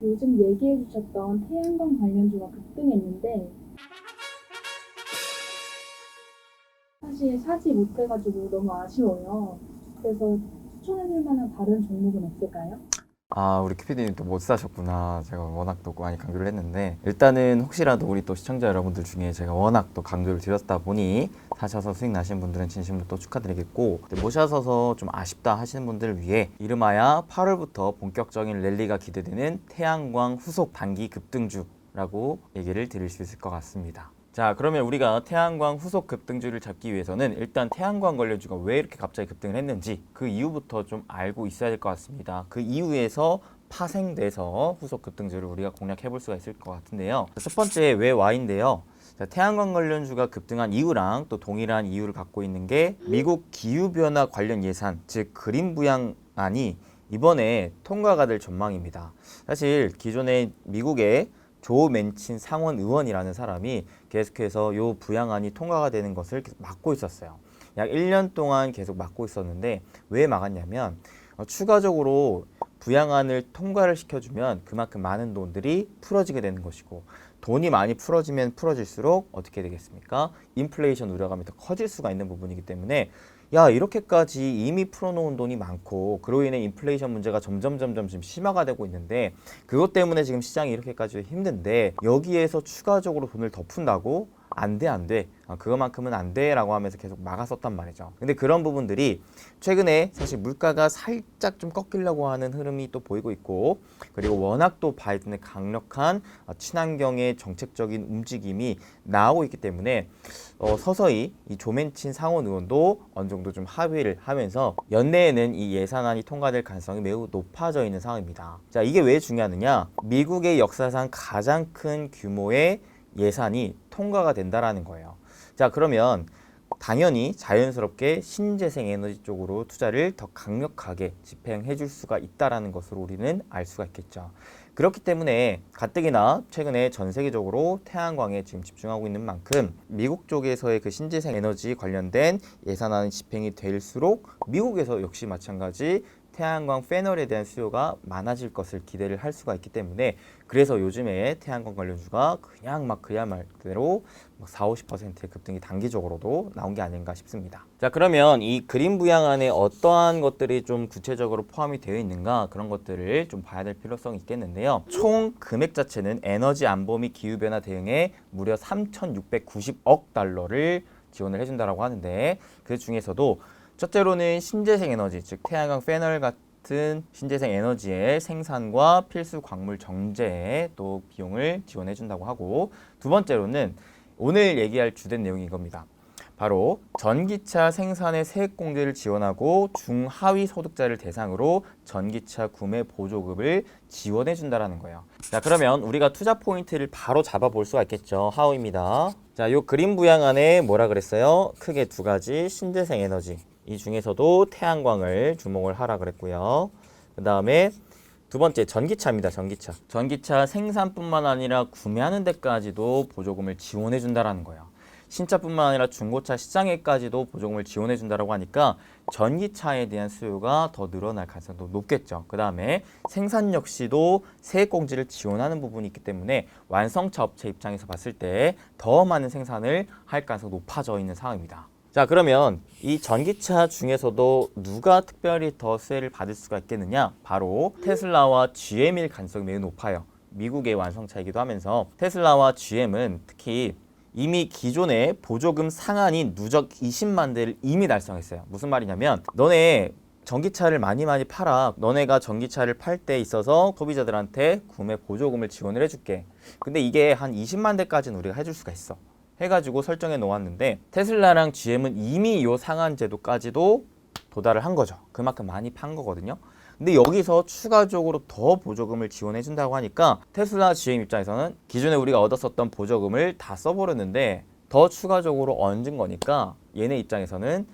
요즘 얘기해 주셨던 태양광 관련주가 급등했는데 사실 사지 못해가지고 너무 아쉬워요. 그래서 추천해 줄 만한 다른 종목은 없을까요? 아, 우리 큐피디님 또 못 사셨구나. 제가 워낙 또 많이 강조를 했는데, 일단은 혹시라도 우리 또 시청자 여러분들 중에 제가 워낙 또 강조를 드렸다 보니 사셔서 수익 나신 분들은 진심으로 또 축하드리겠고, 못 사셔서 좀 아쉽다 하시는 분들을 위해 이름하여 8월부터 본격적인 랠리가 기대되는 태양광 후속 단기 급등주라고 얘기를 드릴 수 있을 것 같습니다. 자, 그러면 우리가 태양광 후속 급등주를 잡기 위해서는 일단 태양광 관련주가 왜 이렇게 갑자기 급등을 했는지 그 이유부터 좀 알고 있어야 될 것 같습니다. 그 이유에서 파생돼서 후속 급등주를 우리가 공략해 볼 수가 있을 것 같은데요. 첫 번째 왜 Y인데요. 자, 태양광 관련주가 급등한 이유랑 또 동일한 이유를 갖고 있는 게 미국 기후변화 관련 예산, 즉 그린 부양안이 이번에 통과가 될 전망입니다. 사실 기존에 미국의 조 맨친 상원 의원이라는 사람이 계속해서 요 부양안이 통과가 되는 것을 계속 막고 있었어요. 약 1년 동안 계속 막고 있었는데 왜 막았냐면 추가적으로 부양안을 통과를 시켜주면 그만큼 많은 돈들이 풀어지게 되는 것이고 돈이 많이 풀어지면 풀어질수록 어떻게 되겠습니까? 인플레이션 우려감이 더 커질 수가 있는 부분이기 때문에 야, 이렇게까지 이미 풀어놓은 돈이 많고 그로 인해 인플레이션 문제가 점점 지금 심화가 되고 있는데 그것 때문에 지금 시장이 이렇게까지 힘든데 여기에서 추가적으로 돈을 더 푼다고? 안 돼, 안 돼. 그거만큼은 안 돼 라고 하면서 계속 막았었단 말이죠. 근데 그런 부분들이 최근에 사실 물가가 살짝 좀 꺾이려고 하는 흐름이 또 보이고 있고 그리고 워낙 또 바이든의 강력한 친환경의 정책적인 움직임이 나오고 있기 때문에 서서히 이 조맨친 상원 의원도 어느 정도 좀 합의를 하면서 연내에는 이 예산안이 통과될 가능성이 매우 높아져 있는 상황입니다. 자, 이게 왜 중요하느냐? 미국의 역사상 가장 큰 규모의 예산이 통과가 된다라는 거예요. 자, 그러면 당연히 자연스럽게 신재생 에너지 쪽으로 투자를 더 강력하게 집행해 줄 수가 있다라는 것을 우리는 알 수가 있겠죠. 그렇기 때문에 가뜩이나 최근에 전 세계적으로 태양광에 지금 집중하고 있는 만큼 미국 쪽에서의 그 신재생 에너지 관련된 예산안이 집행이 될수록 미국에서 역시 마찬가지 태양광 패널에 대한 수요가 많아질 것을 기대를 할 수가 있기 때문에 그래서 요즘에 태양광 관련주가 그냥 막 그야말로 4, 50%의 급등이 단기적으로도 나온 게 아닌가 싶습니다. 자, 그러면 이 그린 부양안에 어떠한 것들이 좀 구체적으로 포함이 되어 있는가 그런 것들을 좀 봐야 될 필요성이 있겠는데요. 총 금액 자체는 에너지 안보 및 기후변화 대응에 무려 3,690억 달러를 지원을 해준다라고 하는데 그 중에서도 첫째로는 신재생 에너지, 즉 태양광 패널 같은 신재생 에너지의 생산과 필수 광물 정제에 또 비용을 지원해 준다고 하고 두 번째로는 오늘 얘기할 주된 내용이 이겁니다. 바로 전기차 생산의 세액 공제를 지원하고 중하위 소득자를 대상으로 전기차 구매 보조금을 지원해 준다라는 거예요. 자, 그러면 우리가 투자 포인트를 바로 잡아볼 수가 있겠죠. 하우입니다. 자, 요 그린 부양안에 뭐라 그랬어요? 크게 두 가지 신재생 에너지. 이 중에서도 태양광을 주목을 하라 그랬고요. 그 다음에 두 번째 전기차입니다. 전기차. 전기차 생산뿐만 아니라 구매하는 데까지도 보조금을 지원해 준다라는 거예요. 신차뿐만 아니라 중고차 시장에까지도 보조금을 지원해 준다라고 하니까 전기차에 대한 수요가 더 늘어날 가능성도 높겠죠. 그 다음에 생산 역시도 세액 공제를 지원하는 부분이 있기 때문에 완성차 업체 입장에서 봤을 때 더 많은 생산을 할 가능성이 높아져 있는 상황입니다. 자, 그러면 이 전기차 중에서도 누가 특별히 더 수혜를 받을 수가 있겠느냐? 바로 테슬라와 GM일 가능성이 매우 높아요. 미국의 완성차이기도 하면서 테슬라와 GM은 특히 이미 기존의 보조금 상한인 누적 20만 대를 이미 달성했어요. 무슨 말이냐면 너네 전기차를 많이 팔아. 너네가 전기차를 팔 때 있어서 소비자들한테 구매 보조금을 지원을 해줄게. 근데 이게 한 20만 대까지는 우리가 해줄 수가 있어. 해가지고 설정해 놓았는데 테슬라랑 GM은 이미 이 상한 제도까지도 도달을 한 거죠. 그만큼 많이 판 거거든요. 근데 여기서 추가적으로 더 보조금을 지원해 준다고 하니까 테슬라 GM 입장에서는 기존에 우리가 얻었었던 보조금을 다 써버렸는데 더 추가적으로 얹은 거니까 얘네 입장에서는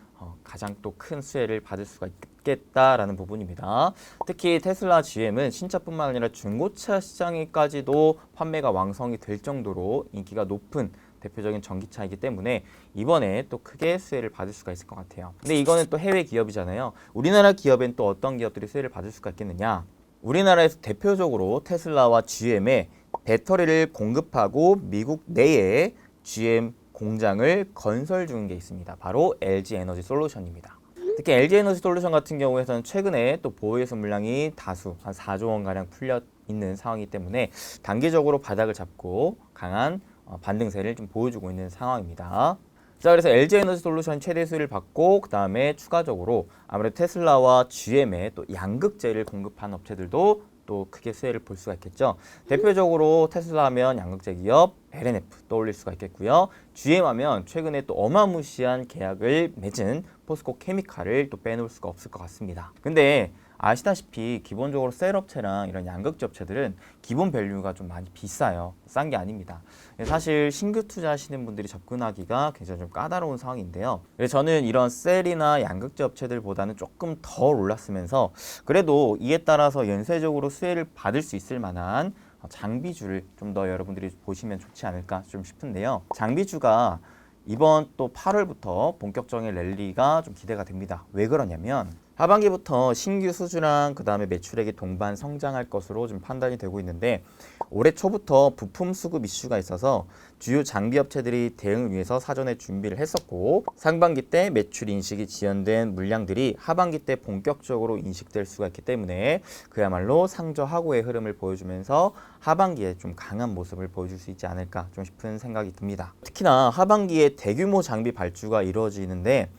가장 또 큰 수혜를 받을 수가 있겠다라는 부분입니다. 특히 테슬라 GM은 신차뿐만 아니라 중고차 시장에까지도 판매가 왕성이 될 정도로 인기가 높은 대표적인 전기차이기 때문에 이번에 또 크게 수혜를 받을 수가 있을 것 같아요. 근데 이거는 또 해외 기업이잖아요. 우리나라 기업엔 또 어떤 기업들이 수혜를 받을 수가 있겠느냐? 우리나라에서 대표적으로 테슬라와 GM에 배터리를 공급하고 미국 내에 GM 공장을 건설 중인 게 있습니다. 바로 LG 에너지 솔루션입니다. 특히 LG 에너지 솔루션 같은 경우에는 최근에 또 보유해서 물량이 다수 한 4조 원 가량 풀려 있는 상황이기 때문에 단기적으로 바닥을 잡고 강한 반등세를 좀 보여주고 있는 상황입니다. 자, 그래서 LG 에너지 솔루션 최대 수혜를 받고 그 다음에 추가적으로 아무래도 테슬라와 GM에 또 양극재를 공급하는 업체들도 또 크게 수혜를 볼 수가 있겠죠. 대표적으로 테슬라 하면 양극재 기업 LNF 떠올릴 수가 있겠고요. GM 하면 최근에 또 어마무시한 계약을 맺은 포스코 케미칼을 또 빼놓을 수가 없을 것 같습니다. 근데 아시다시피 기본적으로 셀 업체랑 이런 양극재 업체들은 기본 밸류가 좀 많이 비싸요. 싼 게 아닙니다. 사실 신규 투자하시는 분들이 접근하기가 굉장히 좀 까다로운 상황인데요. 그래서 저는 이런 셀이나 양극재 업체들보다는 조금 덜 올랐으면서 그래도 이에 따라서 연쇄적으로 수혜를 받을 수 있을 만한 장비주를 좀 더 여러분들이 보시면 좋지 않을까 좀 싶은데요. 장비주가 이번 또 8월부터 본격적인 랠리가 좀 기대가 됩니다. 왜 그러냐면 하반기부터 신규 수주랑 그 다음에 매출액이 동반 성장할 것으로 좀 판단이 되고 있는데 올해 초부터 부품 수급 이슈가 있어서 주요 장비 업체들이 대응을 위해서 사전에 준비를 했었고 상반기 때 매출 인식이 지연된 물량들이 하반기 때 본격적으로 인식될 수가 있기 때문에 그야말로 상저하고의 흐름을 보여주면서 하반기에 좀 강한 모습을 보여줄 수 있지 않을까 좀 싶은 생각이 듭니다. 특히나 하반기에 대규모 장비 발주가 이루어지는데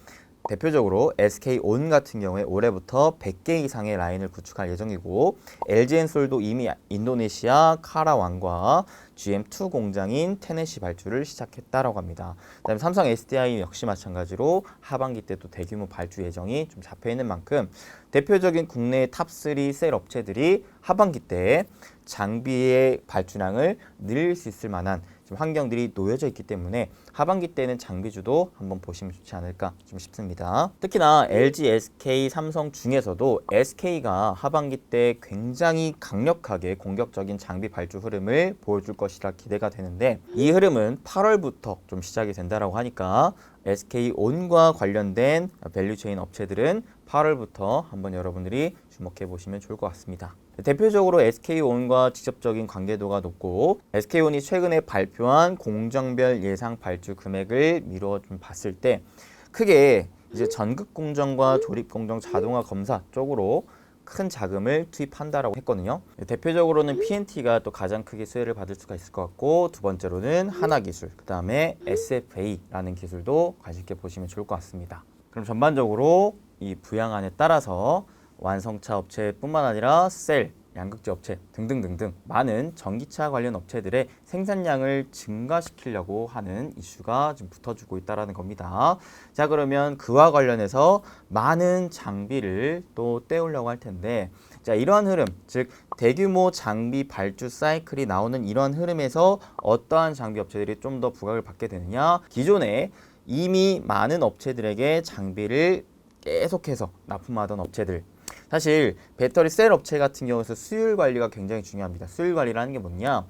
대표적으로 SK온 같은 경우에 올해부터 100개 이상의 라인을 구축할 예정이고 LG엔솔도 이미 인도네시아 카라완과 GM2 공장인 테네시 발주를 시작했다라고 합니다. 그다음에 삼성 SDI 역시 마찬가지로 하반기 때 또 대규모 발주 예정이 좀 잡혀 있는 만큼 대표적인 국내 탑3 셀 업체들이 하반기 때 장비의 발주량을 늘릴 수 있을 만한 지금 환경들이 놓여져 있기 때문에 하반기 때는 장비주도 한번 보시면 좋지 않을까 좀 싶습니다. 특히나 LG, SK, 삼성 중에서도 SK가 하반기 때 굉장히 강력하게 공격적인 장비 발주 흐름을 보여줄 것이라 기대가 되는데 이 흐름은 8월부터 좀 시작이 된다라고 하니까 SK온과 관련된 밸류체인 업체들은 8월부터 한번 여러분들이 주목해 보시면 좋을 것 같습니다. 대표적으로 SK온과 직접적인 관계도가 높고 SK온이 최근에 발표한 공정별 예상 발주 금액을 미루어 좀 봤을 때 크게 이제 전극 공정과 조립 공정 자동화 검사 쪽으로 큰 자금을 투입한다라고 했거든요. 대표적으로는 PNT가 또 가장 크게 수혜를 받을 수가 있을 것 같고 두 번째로는 하나기술, 그 다음에 SFA라는 기술도 관심 있게 보시면 좋을 것 같습니다. 그럼 전반적으로 이 부양안에 따라서 완성차 업체뿐만 아니라 셀, 양극재 업체 등등등등 많은 전기차 관련 업체들의 생산량을 증가시키려고 하는 이슈가 지금 붙어주고 있다는 겁니다. 자, 그러면 그와 관련해서 많은 장비를 또 떼우려고 할 텐데 자, 이러한 흐름, 즉 대규모 장비 발주 사이클이 나오는 이러한 흐름에서 어떠한 장비 업체들이 좀 더 부각을 받게 되느냐, 기존에 이미 많은 업체들에게 장비를 계속해서 납품하던 업체들, 사실 배터리 셀 업체 같은 경우에서 수율 관리가 굉장히 중요합니다. 수율 관리라는 게 뭐냐?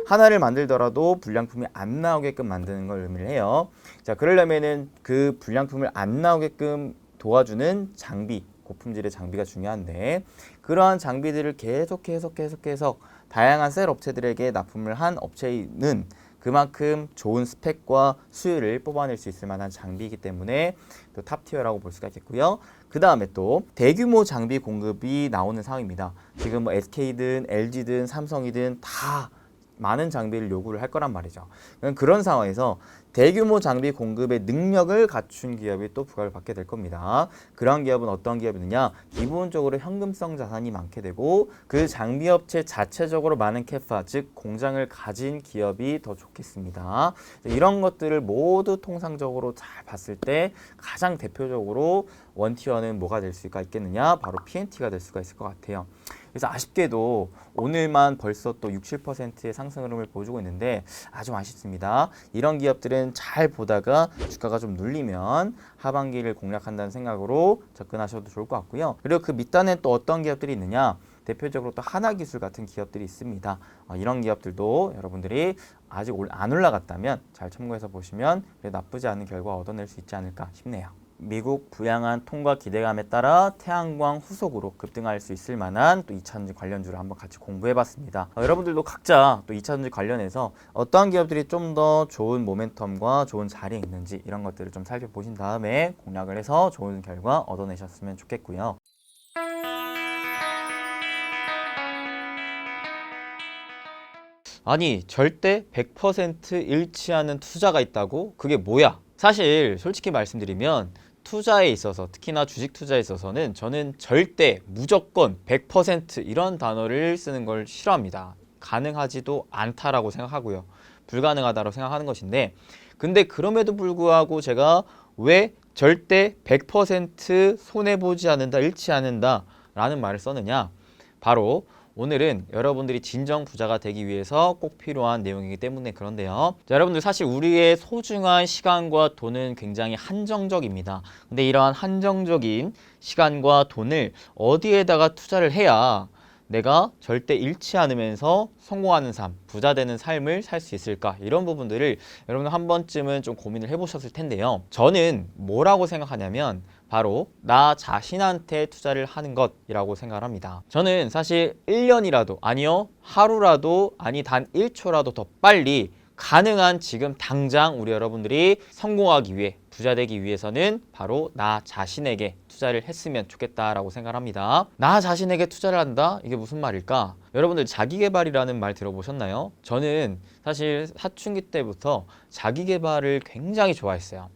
하나를 만들더라도 불량품이 안 나오게끔 만드는 걸 의미를 해요. 자, 그러려면은 그 불량품을 안 나오게끔 도와주는 장비, 고품질의 장비가 중요한데 그러한 장비들을 계속해서 다양한 셀 업체들에게 납품을 한 업체는 그만큼 좋은 스펙과 수율을 뽑아낼 수 있을 만한 장비이기 때문에 또 탑티어라고 볼 수가 있겠고요. 그 다음에 또 대규모 장비 공급이 나오는 상황입니다. 지금 뭐 SK든 LG든 삼성이든 다 많은 장비를 요구를 할 거란 말이죠. 그런 상황에서 대규모 장비 공급의 능력을 갖춘 기업이 또 부각을 받게 될 겁니다. 그런 기업은 어떤 기업이느냐? 기본적으로 현금성 자산이 많게 되고 그 장비 업체 자체적으로 많은 캐파, 즉 공장을 가진 기업이 더 좋겠습니다. 이런 것들을 모두 통상적으로 잘 봤을 때 가장 대표적으로 원티어는 뭐가 될 수가 있겠느냐? 바로 PNT가 될 수가 있을 것 같아요. 그래서 아쉽게도 오늘만 벌써 또 6, 7%의 상승 흐름을 보여주고 있는데 아주 아쉽습니다. 이런 기업들은 잘 보다가 주가가 좀 눌리면 하반기를 공략한다는 생각으로 접근하셔도 좋을 것 같고요. 그리고 그 밑단에 또 어떤 기업들이 있느냐? 대표적으로 또 하나기술 같은 기업들이 있습니다. 이런 기업들도 여러분들이 아직 안 올라갔다면 잘 참고해서 보시면 나쁘지 않은 결과 얻어낼 수 있지 않을까 싶네요. 미국 부양한 통과 기대감에 따라 태양광 후속으로 급등할 수 있을 만한 또 2차전지 관련주를 한번 같이 공부해봤습니다. 여러분들도 각자 또 2차전지 관련해서 어떠한 기업들이 좀 더 좋은 모멘텀과 좋은 자리에 있는지 이런 것들을 좀 살펴보신 다음에 공략을 해서 좋은 결과 얻어내셨으면 좋겠고요. 아니, 절대 100% 일치하는 투자가 있다고? 그게 뭐야? 사실 솔직히 말씀드리면 투자에 있어서, 특히나 주식 투자에 있어서는 저는 절대, 무조건, 100% 이런 단어를 쓰는 걸 싫어합니다. 가능하지도 않다라고 생각하고요. 불가능하다고 생각하는 것인데, 근데 그럼에도 불구하고 제가 왜 절대 100% 손해보지 않는다, 잃지 않는다 라는 말을 썼느냐? 바로 오늘은 여러분들이 진정 부자가 되기 위해서 꼭 필요한 내용이기 때문에 그런데요. 자, 여러분들 사실 우리의 소중한 시간과 돈은 굉장히 한정적입니다. 근데 이러한 한정적인 시간과 돈을 어디에다가 투자를 해야 내가 절대 잃지 않으면서 성공하는 삶, 부자 되는 삶을 살 수 있을까? 이런 부분들을 여러분 한 번쯤은 좀 고민을 해보셨을 텐데요. 저는 뭐라고 생각하냐면 바로 나 자신한테 투자를 하는 것이라고 생각을 합니다. 저는 사실 1년이라도, 아니요, 하루라도, 아니 단 1초라도 더 빨리 가능한 지금 당장 우리 여러분들이 성공하기 위해, 부자 되기 위해서는 바로 나 자신에게 투자를 했으면 좋겠다라고 생각을 합니다. 나 자신에게 투자를 한다? 이게 무슨 말일까? 여러분들 자기계발이라는 말 들어보셨나요? 저는 사실 사춘기 때부터 자기계발을 굉장히 좋아했어요.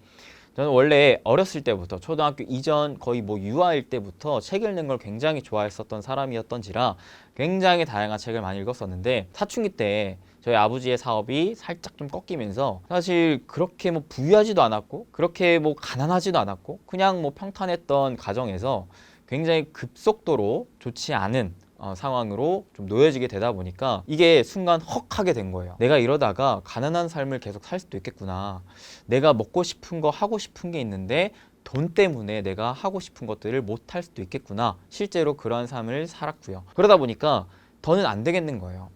저는 원래 어렸을 때부터 초등학교 이전 거의 뭐 유아일 때부터 책 읽는 걸 굉장히 좋아했었던 사람이었던지라 굉장히 다양한 책을 많이 읽었었는데 사춘기 때 저희 아버지의 사업이 살짝 좀 꺾이면서 사실 그렇게 뭐 부유하지도 않았고 그렇게 뭐 가난하지도 않았고 그냥 뭐 평탄했던 가정에서 굉장히 급속도로 좋지 않은 상황으로 좀 놓여지게 되다 보니까 이게 순간 헉 하게 된 거예요. 내가 이러다가 가난한 삶을 계속 살 수도 있겠구나. 내가 먹고 싶은 거 하고 싶은 게 있는데 돈 때문에 내가 하고 싶은 것들을 못 할 수도 있겠구나. 실제로 그러한 삶을 살았고요. 그러다 보니까 더는 안 되겠는 거예요.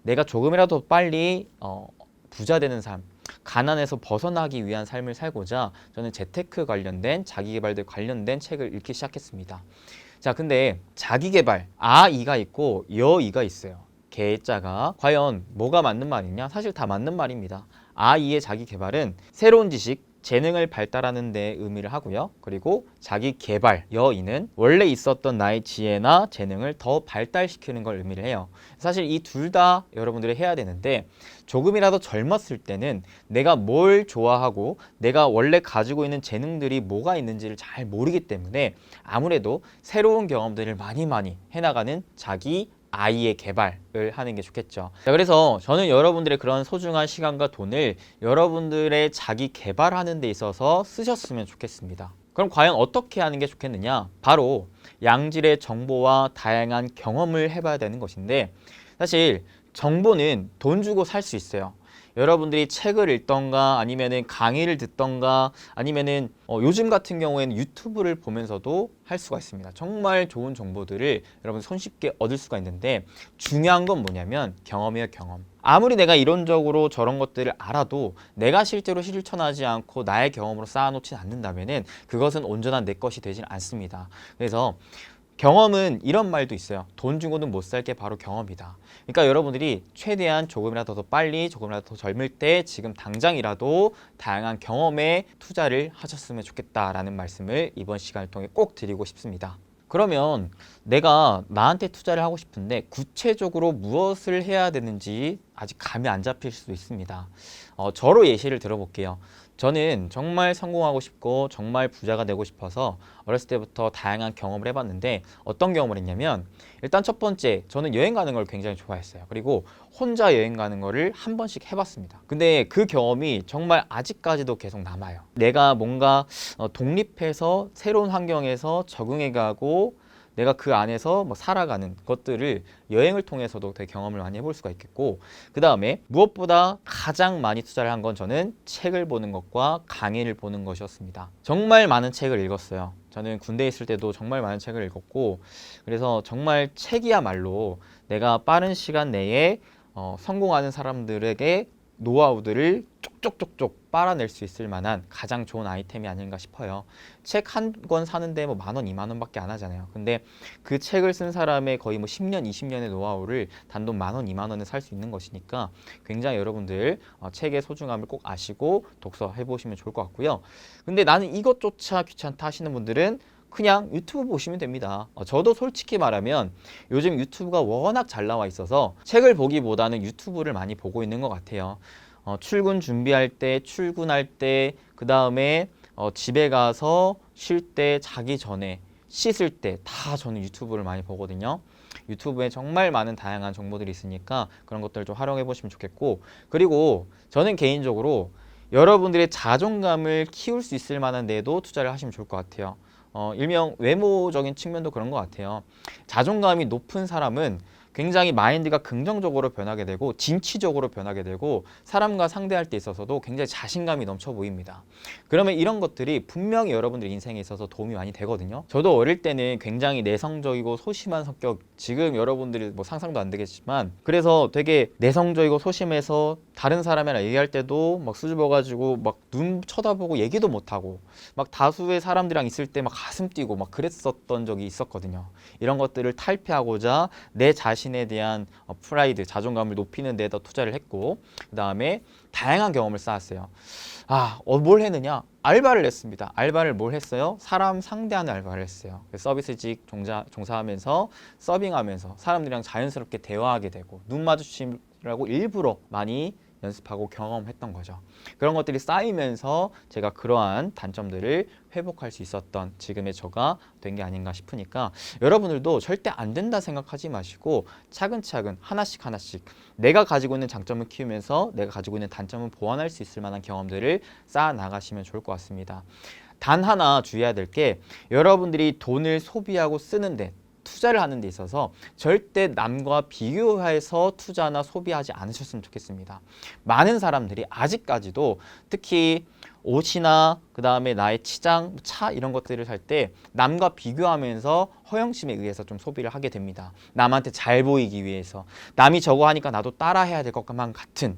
내가 조금이라도 빨리 부자 되는 삶, 가난에서 벗어나기 위한 삶을 살고자 저는 재테크 관련된 자기계발들 관련된 책을 읽기 시작했습니다. 자, 근데 자기계발, 아이가 있고 여이가 있어요. 개자가 과연 뭐가 맞는 말이냐? 사실 다 맞는 말입니다. 아이의 자기계발은 새로운 지식, 재능을 발달하는 데 의미를 하고요. 그리고 자기 개발, 여인은 원래 있었던 나의 지혜나 재능을 더 발달시키는 걸 의미를 해요. 사실 이 둘 다 여러분들이 해야 되는데 조금이라도 젊었을 때는 내가 뭘 좋아하고 내가 원래 가지고 있는 재능들이 뭐가 있는지를 잘 모르기 때문에 아무래도 새로운 경험들을 많이 해나가는 자기 아이의 개발을 하는 게 좋겠죠. 자, 그래서 저는 여러분들의 그런 소중한 시간과 돈을 여러분들의 자기 개발하는 데 있어서 쓰셨으면 좋겠습니다. 그럼 과연 어떻게 하는 게 좋겠느냐? 바로 양질의 정보와 다양한 경험을 해봐야 되는 것인데 사실 정보는 돈 주고 살 수 있어요. 여러분들이 책을 읽던가 아니면은 강의를 듣던가 아니면은 요즘 같은 경우에는 유튜브를 보면서도 할 수가 있습니다. 정말 좋은 정보들을 여러분 손쉽게 얻을 수가 있는데 중요한 건 뭐냐면 경험이에요, 경험. 아무리 내가 이론적으로 저런 것들을 알아도 내가 실제로 실천하지 않고 나의 경험으로 쌓아놓지 않는다면은 그것은 온전한 내 것이 되진 않습니다. 그래서 경험은 이런 말도 있어요. 돈 주고는 못 살 게 바로 경험이다. 그러니까 여러분들이 최대한 조금이라도 더 빨리, 조금이라도 더 젊을 때 지금 당장이라도 다양한 경험에 투자를 하셨으면 좋겠다라는 말씀을 이번 시간을 통해 꼭 드리고 싶습니다. 그러면 내가 나한테 투자를 하고 싶은데 구체적으로 무엇을 해야 되는지 아직 감이 안 잡힐 수도 있습니다. 저로 예시를 들어볼게요. 저는 정말 성공하고 싶고 정말 부자가 되고 싶어서 어렸을 때부터 다양한 경험을 해봤는데 어떤 경험을 했냐면 일단 첫 번째 저는 여행 가는 걸 굉장히 좋아했어요. 그리고 혼자 여행 가는 거를 한 번씩 해봤습니다. 근데 그 경험이 정말 아직까지도 계속 남아요. 내가 뭔가 독립해서 새로운 환경에서 적응해가고 내가 그 안에서 뭐 살아가는 것들을 여행을 통해서도 되게 경험을 많이 해볼 수가 있겠고 그 다음에 무엇보다 가장 많이 투자를 한 건 저는 책을 보는 것과 강의를 보는 것이었습니다. 정말 많은 책을 읽었어요. 저는 군대에 있을 때도 정말 많은 책을 읽었고 그래서 정말 책이야말로 내가 빠른 시간 내에 성공하는 사람들에게 노하우들을 쪽쪽쪽쪽 빨아낼 수 있을 만한 가장 좋은 아이템이 아닌가 싶어요. 책 한 권 사는데 뭐 10,000원, 20,000원 밖에 안 하잖아요. 근데 그 책을 쓴 사람의 거의 뭐 10년, 20년의 노하우를 단돈 10,000원, 20,000원에 살 수 있는 것이니까 굉장히 여러분들 책의 소중함을 꼭 아시고 독서 해보시면 좋을 것 같고요. 근데 나는 이것조차 귀찮다 하시는 분들은 그냥 유튜브 보시면 됩니다. 저도 솔직히 말하면 요즘 유튜브가 워낙 잘 나와 있어서 책을 보기보다는 유튜브를 많이 보고 있는 것 같아요. 출근 준비할 때, 출근할 때, 그 다음에 집에 가서 쉴 때, 자기 전에, 씻을 때 다 저는 유튜브를 많이 보거든요. 유튜브에 정말 많은 다양한 정보들이 있으니까 그런 것들을 좀 활용해 보시면 좋겠고, 그리고 저는 개인적으로 여러분들의 자존감을 키울 수 있을 만한 데도 투자를 하시면 좋을 것 같아요. 일명 외모적인 측면도 그런 것 같아요. 자존감이 높은 사람은 굉장히 마인드가 긍정적으로 변하게 되고 진취적으로 변하게 되고 사람과 상대할 때 있어서도 굉장히 자신감이 넘쳐 보입니다. 그러면 이런 것들이 분명히 여러분들 인생에 있어서 도움이 많이 되거든요. 저도 어릴 때는 굉장히 내성적이고 소심한 성격, 지금 여러분들이 뭐 상상도 안 되겠지만 그래서 되게 내성적이고 소심해서 다른 사람이랑 얘기할 때도 막 수줍어가지고 막 눈 쳐다보고 얘기도 못하고 막 다수의 사람들이랑 있을 때 막 가슴 뛰고 막 그랬었던 적이 있었거든요. 이런 것들을 탈피하고자 내 자신에 대한 프라이드, 자존감을 높이는 데다 투자를 했고, 그 다음에 다양한 경험을 쌓았어요. 뭘 했느냐? 알바를 했습니다. 알바를 뭘 했어요? 사람 상대하는 알바를 했어요. 서비스직 종사하면서 서빙하면서 사람들이랑 자연스럽게 대화하게 되고 눈 마주치라고 일부러 많이 연습하고 경험했던 거죠. 그런 것들이 쌓이면서 제가 그러한 단점들을 회복할 수 있었던 지금의 저가 된 게 아닌가 싶으니까 여러분들도 절대 안 된다 생각하지 마시고 차근차근 하나씩 내가 가지고 있는 장점을 키우면서 내가 가지고 있는 단점을 보완할 수 있을 만한 경험들을 쌓아 나가시면 좋을 것 같습니다. 단 하나 주의해야 될 게 여러분들이 돈을 소비하고 쓰는데 투자를 하는 데 있어서 절대 남과 비교해서 투자나 소비하지 않으셨으면 좋겠습니다. 많은 사람들이 아직까지도 특히 옷이나 그 다음에 나의 치장, 차 이런 것들을 살 때 남과 비교하면서 허영심에 의해서 좀 소비를 하게 됩니다. 남한테 잘 보이기 위해서 남이 저거 하니까 나도 따라 해야 될 것만 같은,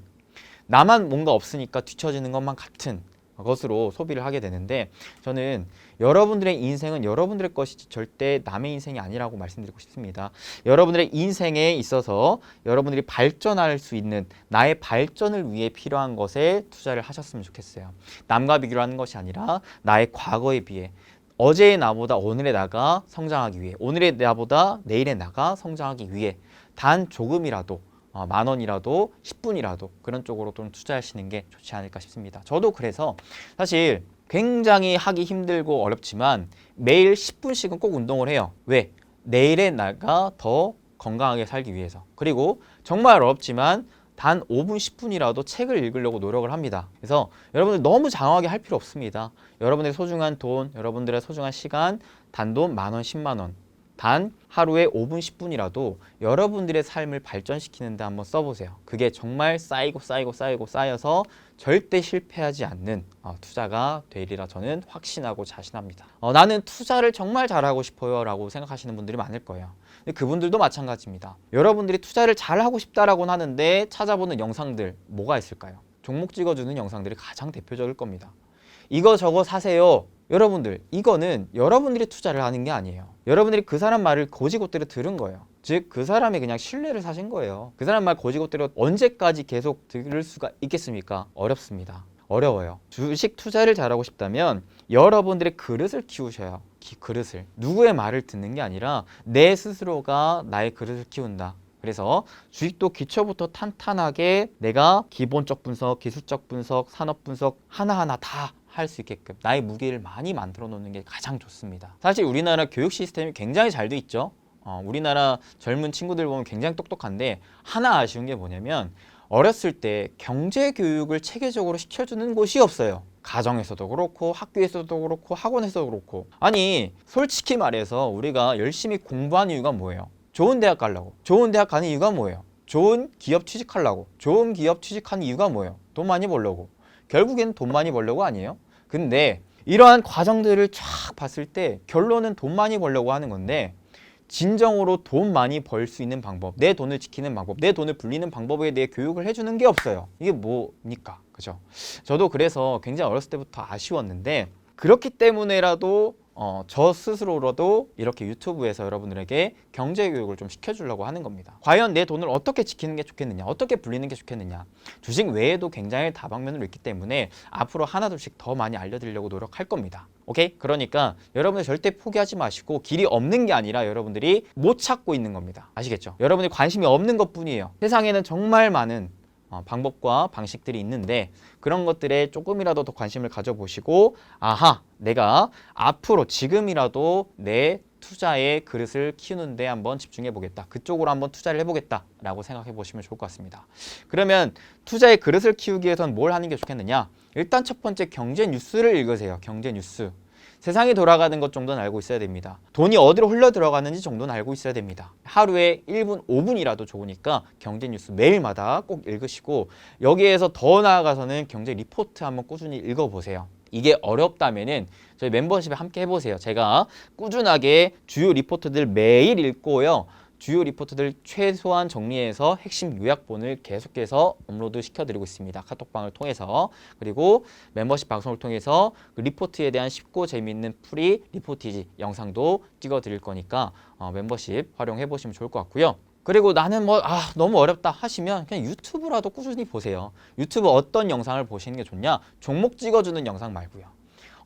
나만 뭔가 없으니까 뒤처지는 것만 같은 것으로 소비를 하게 되는데 저는 여러분들의 인생은 여러분들의 것이지 절대 남의 인생이 아니라고 말씀드리고 싶습니다. 여러분들의 인생에 있어서 여러분들이 발전할 수 있는 나의 발전을 위해 필요한 것에 투자를 하셨으면 좋겠어요. 남과 비교를 하는 것이 아니라 나의 과거에 비해 어제의 나보다 오늘의 나가 성장하기 위해, 오늘의 나보다 내일의 나가 성장하기 위해 단 조금이라도 10,000원이라도 10분이라도 그런 쪽으로 좀 투자하시는 게 좋지 않을까 싶습니다. 저도 그래서 사실 굉장히 하기 힘들고 어렵지만 매일 10분씩은 꼭 운동을 해요. 왜? 내일의 나가 더 건강하게 살기 위해서. 그리고 정말 어렵지만 단 5분, 10분이라도 책을 읽으려고 노력을 합니다. 그래서 여러분들 너무 장황하게 할 필요 없습니다. 여러분들의 소중한 돈, 여러분들의 소중한 시간, 단돈 10,000원, 100,000원. 단 하루에 5분, 10분이라도 여러분들의 삶을 발전시키는 데 한번 써보세요. 그게 정말 쌓여서 절대 실패하지 않는 투자가 되리라 저는 확신하고 자신합니다. 나는 투자를 정말 잘하고 싶어요 라고 생각하시는 분들이 많을 거예요. 근데 그분들도 마찬가지입니다. 여러분들이 투자를 잘하고 싶다라고는 하는데 찾아보는 영상들 뭐가 있을까요? 종목 찍어주는 영상들이 가장 대표적일 겁니다. 이거 저거 사세요. 여러분들 이거는 여러분들이 투자를 하는 게 아니에요. 여러분들이 그 사람 말을 고지고대로 들은 거예요. 즉 그 사람이 그냥 신뢰를 사신 거예요. 그 사람 말 고지고대로 언제까지 계속 들을 수가 있겠습니까? 어렵습니다. 어려워요. 주식 투자를 잘하고 싶다면 여러분들의 그릇을 키우셔요. 그릇을. 누구의 말을 듣는 게 아니라 내 스스로가 나의 그릇을 키운다. 그래서 주식도 기초부터 탄탄하게 내가 기본적 분석, 기술적 분석, 산업 분석 하나하나 다 할 수 있게끔 나의 무게를 많이 만들어 놓는 게 가장 좋습니다. 사실 우리나라 교육 시스템이 굉장히 잘 돼 있죠. 우리나라 젊은 친구들 보면 굉장히 똑똑한데 하나 아쉬운 게 뭐냐면 어렸을 때 경제 교육을 체계적으로 시켜주는 곳이 없어요. 가정에서도 그렇고 학교에서도 그렇고 학원에서도 그렇고. 아니 솔직히 말해서 우리가 열심히 공부한 이유가 뭐예요? 좋은 대학 가려고. 좋은 대학 가는 이유가 뭐예요? 좋은 기업 취직하려고. 좋은 기업 취직한 이유가 뭐예요? 돈 많이 벌려고. 결국엔 돈 많이 벌려고 아니에요? 근데 이러한 과정들을 쫙 봤을 때 결론은 돈 많이 벌려고 하는 건데 진정으로 돈 많이 벌 수 있는 방법, 내 돈을 지키는 방법, 내 돈을 불리는 방법에 대해 교육을 해주는 게 없어요. 이게 뭡니까? 그죠? 저도 그래서 굉장히 어렸을 때부터 아쉬웠는데 그렇기 때문에라도 저 스스로라도 이렇게 유튜브에서 여러분들에게 경제 교육을 좀 시켜주려고 하는 겁니다. 과연 내 돈을 어떻게 지키는 게 좋겠느냐, 어떻게 불리는 게 좋겠느냐. 주식 외에도 굉장히 다방면으로 있기 때문에 앞으로 하나둘씩 더 많이 알려드리려고 노력할 겁니다. 오케이? 그러니까 여러분들 절대 포기하지 마시고 길이 없는 게 아니라 여러분들이 못 찾고 있는 겁니다. 아시겠죠? 여러분들이 관심이 없는 것뿐이에요. 세상에는 정말 많은 방법과 방식들이 있는데 그런 것들에 조금이라도 더 관심을 가져보시고 아하, 내가 앞으로 지금이라도 내 투자의 그릇을 키우는데 한번 집중해 보겠다. 그쪽으로 한번 투자를 해보겠다 라고 생각해 보시면 좋을 것 같습니다. 그러면 투자의 그릇을 키우기 위해서는 뭘 하는 게 좋겠느냐? 일단 첫 번째 경제 뉴스를 읽으세요. 경제 뉴스. 세상이 돌아가는 것 정도는 알고 있어야 됩니다. 돈이 어디로 흘러 들어가는지 정도는 알고 있어야 됩니다. 하루에 1분, 5분이라도 좋으니까 경제 뉴스 매일마다 꼭 읽으시고 여기에서 더 나아가서는 경제 리포트 한번 꾸준히 읽어보세요. 이게 어렵다면은 저희 멤버십에 함께 해보세요. 제가 꾸준하게 주요 리포트들 매일 읽고요. 주요 리포트들 최소한 정리해서 핵심 요약본을 계속해서 업로드 시켜드리고 있습니다. 카톡방을 통해서. 그리고 멤버십 방송을 통해서 그 리포트에 대한 쉽고 재미있는 프리 리포티지 영상도 찍어드릴 거니까 멤버십 활용해 보시면 좋을 것 같고요. 그리고 나는 너무 어렵다 하시면 그냥 유튜브라도 꾸준히 보세요. 유튜브 어떤 영상을 보시는 게 좋냐? 종목 찍어주는 영상 말고요.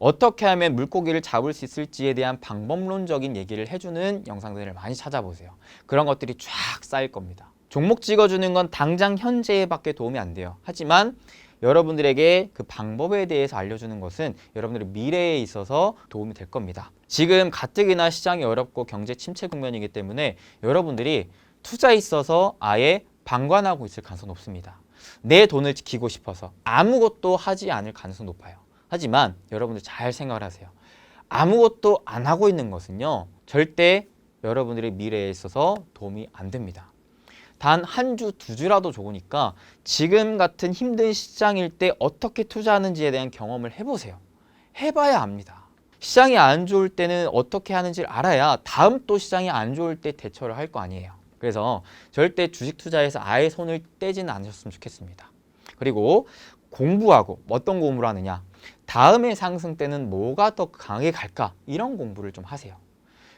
어떻게 하면 물고기를 잡을 수 있을지에 대한 방법론적인 얘기를 해주는 영상들을 많이 찾아보세요. 그런 것들이 쫙 쌓일 겁니다. 종목 찍어주는 건 당장 현재에 밖에 도움이 안 돼요. 하지만 여러분들에게 그 방법에 대해서 알려주는 것은 여러분들의 미래에 있어서 도움이 될 겁니다. 지금 가뜩이나 시장이 어렵고 경제 침체 국면이기 때문에 여러분들이 투자에 있어서 아예 방관하고 있을 가능성이 높습니다. 내 돈을 지키고 싶어서 아무것도 하지 않을 가능성이 높아요. 하지만 여러분들 잘 생각을 하세요. 아무것도 안 하고 있는 것은요, 절대 여러분들의 미래에 있어서 도움이 안 됩니다. 단 한 주, 두 주라도 좋으니까 지금 같은 힘든 시장일 때 어떻게 투자하는지에 대한 경험을 해보세요. 해봐야 압니다. 시장이 안 좋을 때는 어떻게 하는지를 알아야 다음 또 시장이 안 좋을 때 대처를 할 거 아니에요. 그래서 절대 주식 투자에서 아예 손을 떼지는 않으셨으면 좋겠습니다. 그리고 공부하고 어떤 공부를 하느냐? 다음에 상승 때는 뭐가 더 강하게 갈까? 이런 공부를 좀 하세요.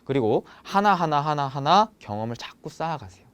그리고 하나하나 경험을 자꾸 쌓아가세요.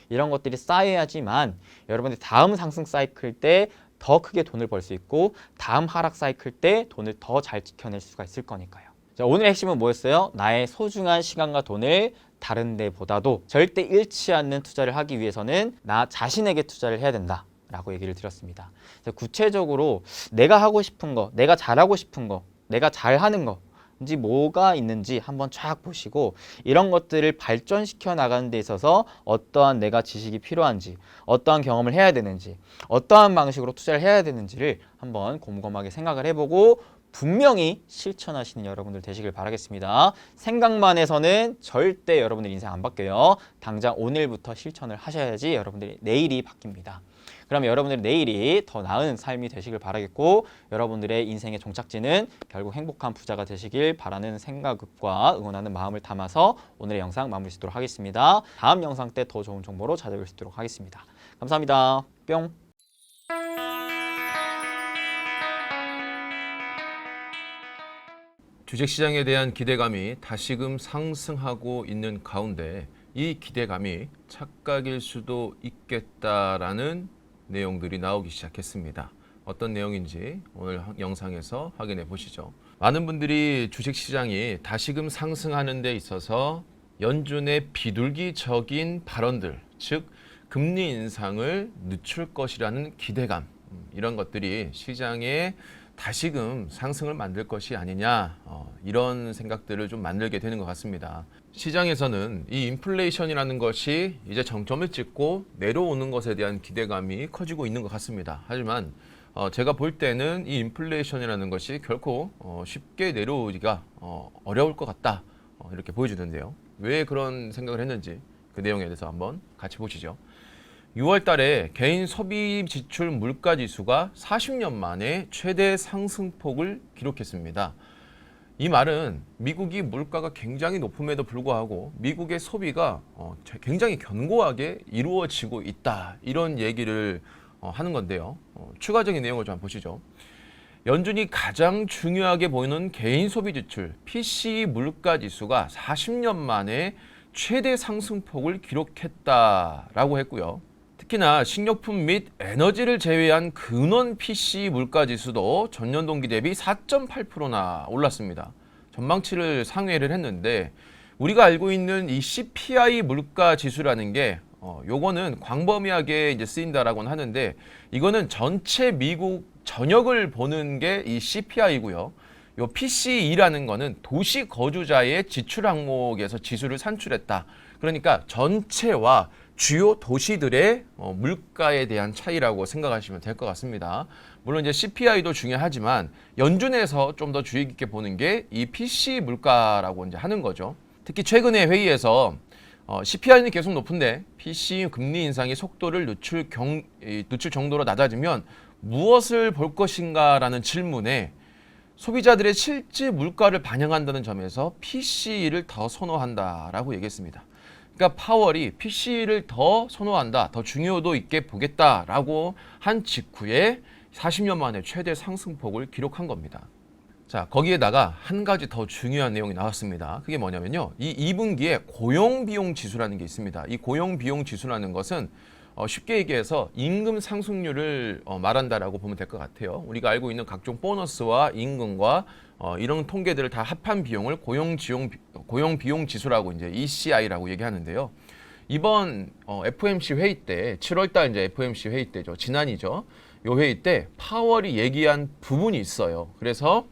이런 것들이 쌓여야지만 여러분들이 다음 상승 사이클 때 더 크게 돈을 벌 수 있고 다음 하락 사이클 때 돈을 더 잘 지켜낼 수가 있을 거니까요. 자, 오늘의 핵심은 뭐였어요? 나의 소중한 시간과 돈을 다른 데보다도 절대 잃지 않는 투자를 하기 위해서는 나 자신에게 투자를 해야 된다 라고 얘기를 드렸습니다. 구체적으로 내가 하고 싶은 거, 내가 잘하고 싶은 거, 내가 잘하는 거인지 뭐가 있는지 한번 쫙 보시고 이런 것들을 발전시켜 나가는 데 있어서 어떠한 내가 지식이 필요한지, 어떠한 경험을 해야 되는지, 어떠한 방식으로 투자를 해야 되는지를 한번 곰곰하게 생각을 해보고 분명히 실천하시는 여러분들 되시길 바라겠습니다. 생각만 해서는 절대 여러분들 인생 안 바뀌어요. 당장 오늘부터 실천을 하셔야지 여러분들이 내일이 바뀝니다. 그러면 여러분들의 내일이 더 나은 삶이 되시길 바라겠고 여러분들의 인생의 종착지는 결국 행복한 부자가 되시길 바라는 생각과 응원하는 마음을 담아서 오늘의 영상 마무리 짓도록 하겠습니다. 다음 영상 때 더 좋은 정보로 찾아뵐 수 있도록 하겠습니다. 감사합니다. 뿅. 주식시장에 대한 기대감이 다시금 상승하고 있는 가운데 이 기대감이 착각일 수도 있겠다라는 내용들이 나오기 시작했습니다. 어떤 내용인지 오늘 영상에서 확인해 보시죠. 많은 분들이 주식시장이 다시금 상승하는 데 있어서 연준의 비둘기적인 발언들, 즉 금리 인상을 늦출 것이라는 기대감, 이런 것들이 시장에 다시금 상승을 만들 것이 아니냐, 이런 생각들을 좀 만들게 되는 것 같습니다. 시장에서는 이 인플레이션이라는 것이 이제 정점을 찍고 내려오는 것에 대한 기대감이 커지고 있는 것 같습니다. 하지만 제가 볼 때는 이 인플레이션이라는 것이 결코 쉽게 내려오기가 어려울 것 같다, 이렇게 보여주는데요. 왜 그런 생각을 했는지 그 내용에 대해서 한번 같이 보시죠. 6월 달에 개인 소비 지출 물가 지수가 40년 만에 최대 상승폭을 기록했습니다. 이 말은 미국이 물가가 굉장히 높음에도 불구하고 미국의 소비가 굉장히 견고하게 이루어지고 있다. 이런 얘기를 하는 건데요. 추가적인 내용을 좀 한번 보시죠. 연준이 가장 중요하게 보이는 개인 소비 지출 PCE 물가 지수가 40년 만에 최대 상승폭을 기록했다라고 했고요. 특히나 식료품 및 에너지를 제외한 근원 PCE 물가 지수도 전년 동기 대비 4.8%나 올랐습니다. 전망치를 상회를 했는데 우리가 알고 있는 이 CPI 물가 지수라는 게 요거는 광범위하게 이제 쓰인다라고는 하는데 이거는 전체 미국 전역을 보는 게 이 CPI고요. 요 PCE라는 거는 도시 거주자의 지출 항목에서 지수를 산출했다. 그러니까 전체와 주요 도시들의 물가에 대한 차이라고 생각하시면 될 것 같습니다. 물론 이제 CPI도 중요하지만 연준에서 좀 더 주의 깊게 보는 게 이 PCE 물가라고 이제 하는 거죠. 특히 최근에 회의에서 CPI는 계속 높은데 PCE 금리 인상의 속도를 늦출 정도로 낮아지면 무엇을 볼 것인가라는 질문에 소비자들의 실제 물가를 반영한다는 점에서 PCE를 더 선호한다라고 얘기했습니다. 그러니까 파월이 PCE를 더 선호한다, 더 중요도 있게 보겠다라고 한 직후에 40년 만에 최대 상승폭을 기록한 겁니다. 자, 거기에다가 한 가지 더 중요한 내용이 나왔습니다. 그게 뭐냐면요. 이 2분기에 고용비용 지수라는 게 있습니다. 이 고용비용 지수라는 것은 쉽게 얘기해서 임금 상승률을 말한다라고 보면 될 것 같아요. 우리가 알고 있는 각종 보너스와 임금과 이런 통계들을 다 합한 비용을 고용비용 지수라고 이제 ECI라고 얘기하는데요. 이번 FOMC 회의 때 7월달 이제 FOMC 회의 때죠. 지난이죠. 요 회의 때 파월이 얘기한 부분이 있어요. 그래서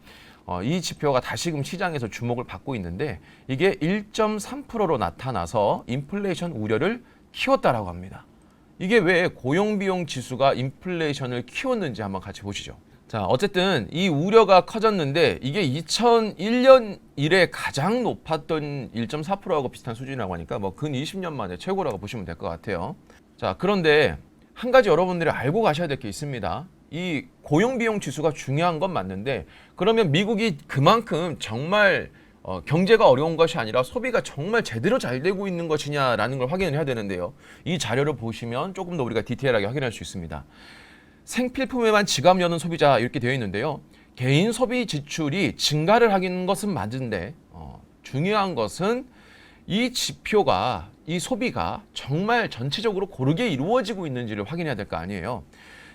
이 지표가 다시금 시장에서 주목을 받고 있는데 이게 1.3%로 나타나서 인플레이션 우려를 키웠다라고 합니다. 이게 왜 고용비용 지수가 인플레이션을 키웠는지 한번 같이 보시죠. 자, 어쨌든 이 우려가 커졌는데 이게 2001년 이래 가장 높았던 1.4%하고 비슷한 수준이라고 하니까 뭐 근 20년 만에 최고라고 보시면 될 것 같아요. 자, 그런데 한 가지 여러분들이 알고 가셔야 될 게 있습니다. 이 고용비용 지수가 중요한 건 맞는데 그러면 미국이 그만큼 정말 경제가 어려운 것이 아니라 소비가 정말 제대로 잘 되고 있는 것이냐라는 걸 확인을 해야 되는데요. 이 자료를 보시면 조금 더 우리가 디테일하게 확인할 수 있습니다. 생필품에만 지갑 여는 소비자 이렇게 되어 있는데요. 개인 소비 지출이 증가를 하는 것은 맞은데 중요한 것은 이 지표가 이 소비가 정말 전체적으로 고르게 이루어지고 있는지를 확인해야 될 거 아니에요.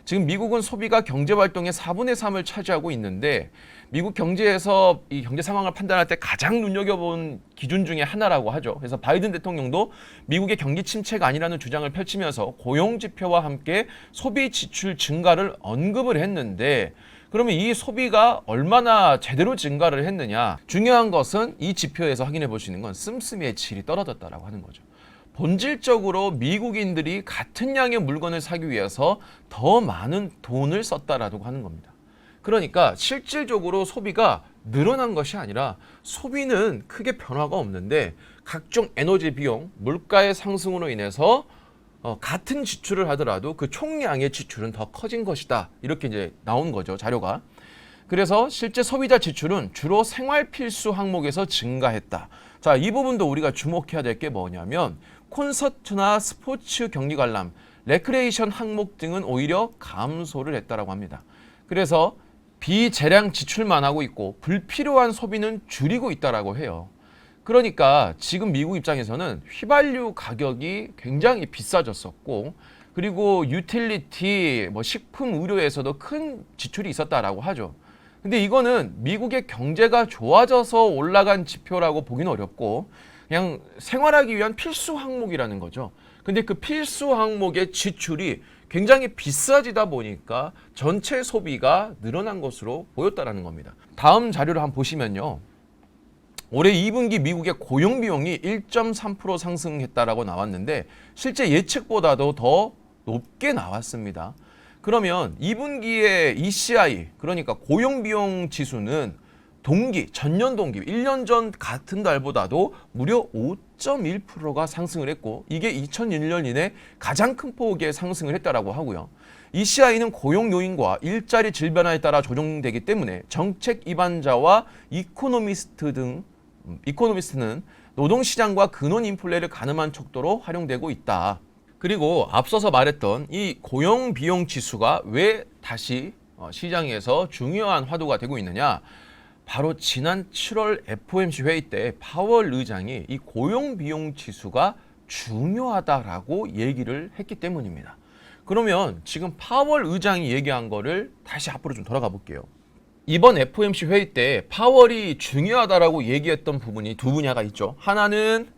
지금 미국은 소비가 경제활동의 4분의 3을 차지하고 있는데 미국 경제에서 이 경제 상황을 판단할 때 가장 눈여겨본 기준 중에 하나라고 하죠. 그래서 바이든 대통령도 미국의 경기 침체가 아니라는 주장을 펼치면서 고용지표와 함께 소비 지출 증가를 언급을 했는데 그러면 이 소비가 얼마나 제대로 증가를 했느냐. 중요한 것은 이 지표에서 확인해 볼 수 있는 건 씀씀이의 질이 떨어졌다라고 하는 거죠. 본질적으로 미국인들이 같은 양의 물건을 사기 위해서 더 많은 돈을 썼다라고 하는 겁니다. 그러니까 실질적으로 소비가 늘어난 것이 아니라 소비는 크게 변화가 없는데 각종 에너지 비용, 물가의 상승으로 인해서 같은 지출을 하더라도 그 총량의 지출은 더 커진 것이다. 이렇게 이제 나온 거죠, 자료가. 그래서 실제 소비자 지출은 주로 생활 필수 항목에서 증가했다. 자, 이 부분도 우리가 주목해야 될 게 뭐냐면 콘서트나 스포츠 경기 관람, 레크레이션 항목 등은 오히려 감소를 했다라고 합니다. 그래서 비재량 지출만 하고 있고 불필요한 소비는 줄이고 있다라고 해요. 그러니까 지금 미국 입장에서는 휘발유 가격이 굉장히 비싸졌었고 그리고 유틸리티, 식품, 의료에서도 큰 지출이 있었다라고 하죠. 근데 이거는 미국의 경제가 좋아져서 올라간 지표라고 보기는 어렵고 그냥 생활하기 위한 필수 항목이라는 거죠. 근데 그 필수 항목의 지출이 굉장히 비싸지다 보니까 전체 소비가 늘어난 것으로 보였다라는 겁니다. 다음 자료를 한번 보시면요. 올해 2분기 미국의 고용 비용이 1.3% 상승했다라고 나왔는데 실제 예측보다도 더 높게 나왔습니다. 그러면 2분기의 ECI, 그러니까 고용비용 지수는 전년 동기, 1년 전 같은 달보다도 무려 5.1%가 상승을 했고 이게 2001년 이내 가장 큰 폭의 상승을 했다라고 하고요. ECI는 고용 요인과 일자리 질 변화에 따라 조정되기 때문에 정책 입안자와 이코노미스트는 노동시장과 근원 인플레를 가늠한 척도로 활용되고 있다. 그리고 앞서서 말했던 이 고용 비용 지수가 왜 다시 시장에서 중요한 화두가 되고 있느냐? 바로 지난 7월 FOMC 회의 때 파월 의장이 이 고용 비용 지수가 중요하다라고 얘기를 했기 때문입니다. 그러면 지금 파월 의장이 얘기한 거를 다시 앞으로 좀 돌아가 볼게요. 이번 FOMC 회의 때 파월이 중요하다라고 얘기했던 부분이 두 분야가 있죠. 하나는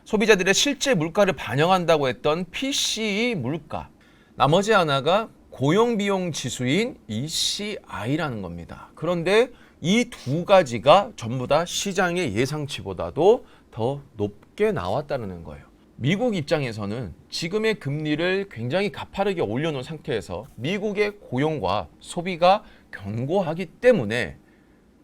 소비자들의 실제 물가를 반영한다고 했던 PCE 물가. 나머지 하나가 고용비용 지수인 ECI라는 겁니다. 그런데 이 두 가지가 전부 다 시장의 예상치보다도 더 높게 나왔다는 거예요. 미국 입장에서는 지금의 금리를 굉장히 가파르게 올려놓은 상태에서 미국의 고용과 소비가 견고하기 때문에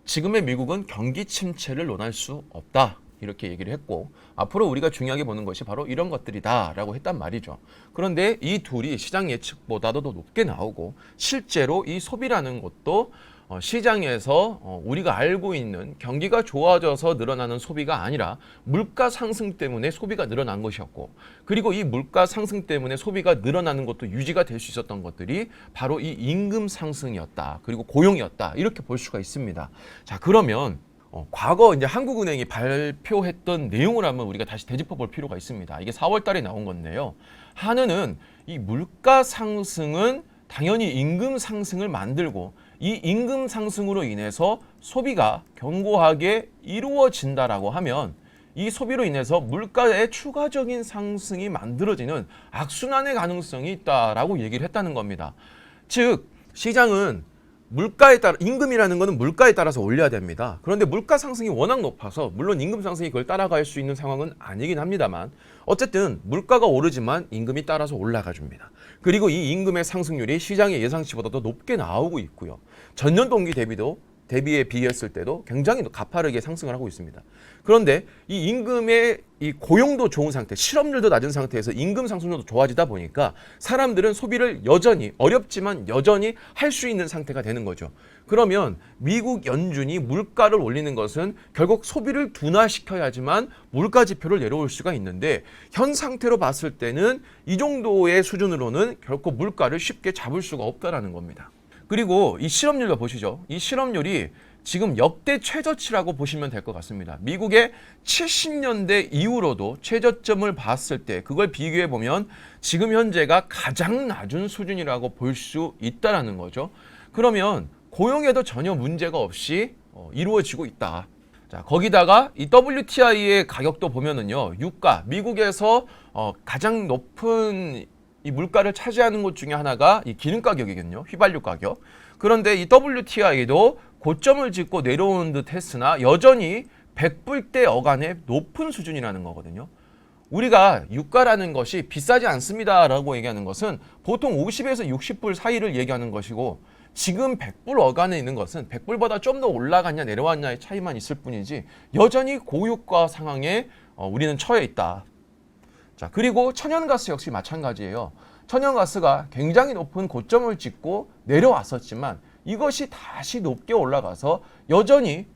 지금의 미국은 경기 침체를 논할 수 없다. 이렇게 얘기를 했고 앞으로 우리가 중요하게 보는 것이 바로 이런 것들이다라고 했단 말이죠. 그런데 이 둘이 시장 예측보다도 더 높게 나오고 실제로 이 소비라는 것도 시장에서 우리가 알고 있는 경기가 좋아져서 늘어나는 소비가 아니라 물가 상승 때문에 소비가 늘어난 것이었고 그리고 이 물가 상승 때문에 소비가 늘어나는 것도 유지가 될 수 있었던 것들이 바로 이 임금 상승이었다. 그리고 고용이었다. 이렇게 볼 수가 있습니다. 자, 그러면 과거 이제 한국은행이 발표했던 내용을 한번 우리가 다시 되짚어 볼 필요가 있습니다. 이게 4월 달에 나온 건데요. 한은은 이 물가 상승은 당연히 임금 상승을 만들고 이 임금 상승으로 인해서 소비가 견고하게 이루어진다라고 하면 이 소비로 인해서 물가의 추가적인 상승이 만들어지는 악순환의 가능성이 있다라고 얘기를 했다는 겁니다. 즉 시장은 물가에 따라 임금이라는 것은 물가에 따라서 올려야 됩니다. 그런데 물가 상승이 워낙 높아서 물론 임금 상승이 그걸 따라갈 수 있는 상황은 아니긴 합니다만 어쨌든 물가가 오르지만 임금이 따라서 올라가 줍니다. 그리고 이 임금의 상승률이 시장의 예상치보다 더 높게 나오고 있고요. 전년 동기 대비에 비했을 때도 굉장히 가파르게 상승을 하고 있습니다. 그런데 이 임금의 이 고용도 좋은 상태, 실업률도 낮은 상태에서 임금 상승률도 좋아지다 보니까 사람들은 소비를 여전히 어렵지만 여전히 할 수 있는 상태가 되는 거죠. 그러면 미국 연준이 물가를 올리는 것은 결국 소비를 둔화시켜야지만 물가 지표를 내려올 수가 있는데 현 상태로 봤을 때는 이 정도의 수준으로는 결코 물가를 쉽게 잡을 수가 없다라는 겁니다. 그리고 이 실업률도 보시죠. 이 실업률이 지금 역대 최저치라고 보시면 될 것 같습니다. 미국의 70년대 이후로도 최저점을 봤을 때 그걸 비교해 보면 지금 현재가 가장 낮은 수준이라고 볼 수 있다라는 거죠. 그러면 고용에도 전혀 문제가 없이 이루어지고 있다. 자, 거기다가 이 WTI의 가격도 보면은요. 유가, 미국에서 가장 높은 이 물가를 차지하는 것 중에 하나가 이 기름 가격이거든요. 휘발유 가격. 그런데 이 WTI도 고점을 찍고 내려오는 듯 했으나 여전히 100불대 어간의 높은 수준이라는 거거든요. 우리가 유가라는 것이 비싸지 않습니다라고 얘기하는 것은 보통 50에서 60불 사이를 얘기하는 것이고 지금 100불 어간에 있는 것은 100불보다 좀 더 올라갔냐 내려왔냐의 차이만 있을 뿐이지 여전히 고유가 상황에 우리는 처해 있다. 자, 그리고 천연가스 역시 마찬가지예요. 천연가스가 굉장히 높은 고점을 찍고 내려왔었지만 이것이 다시 높게 올라가서 여전히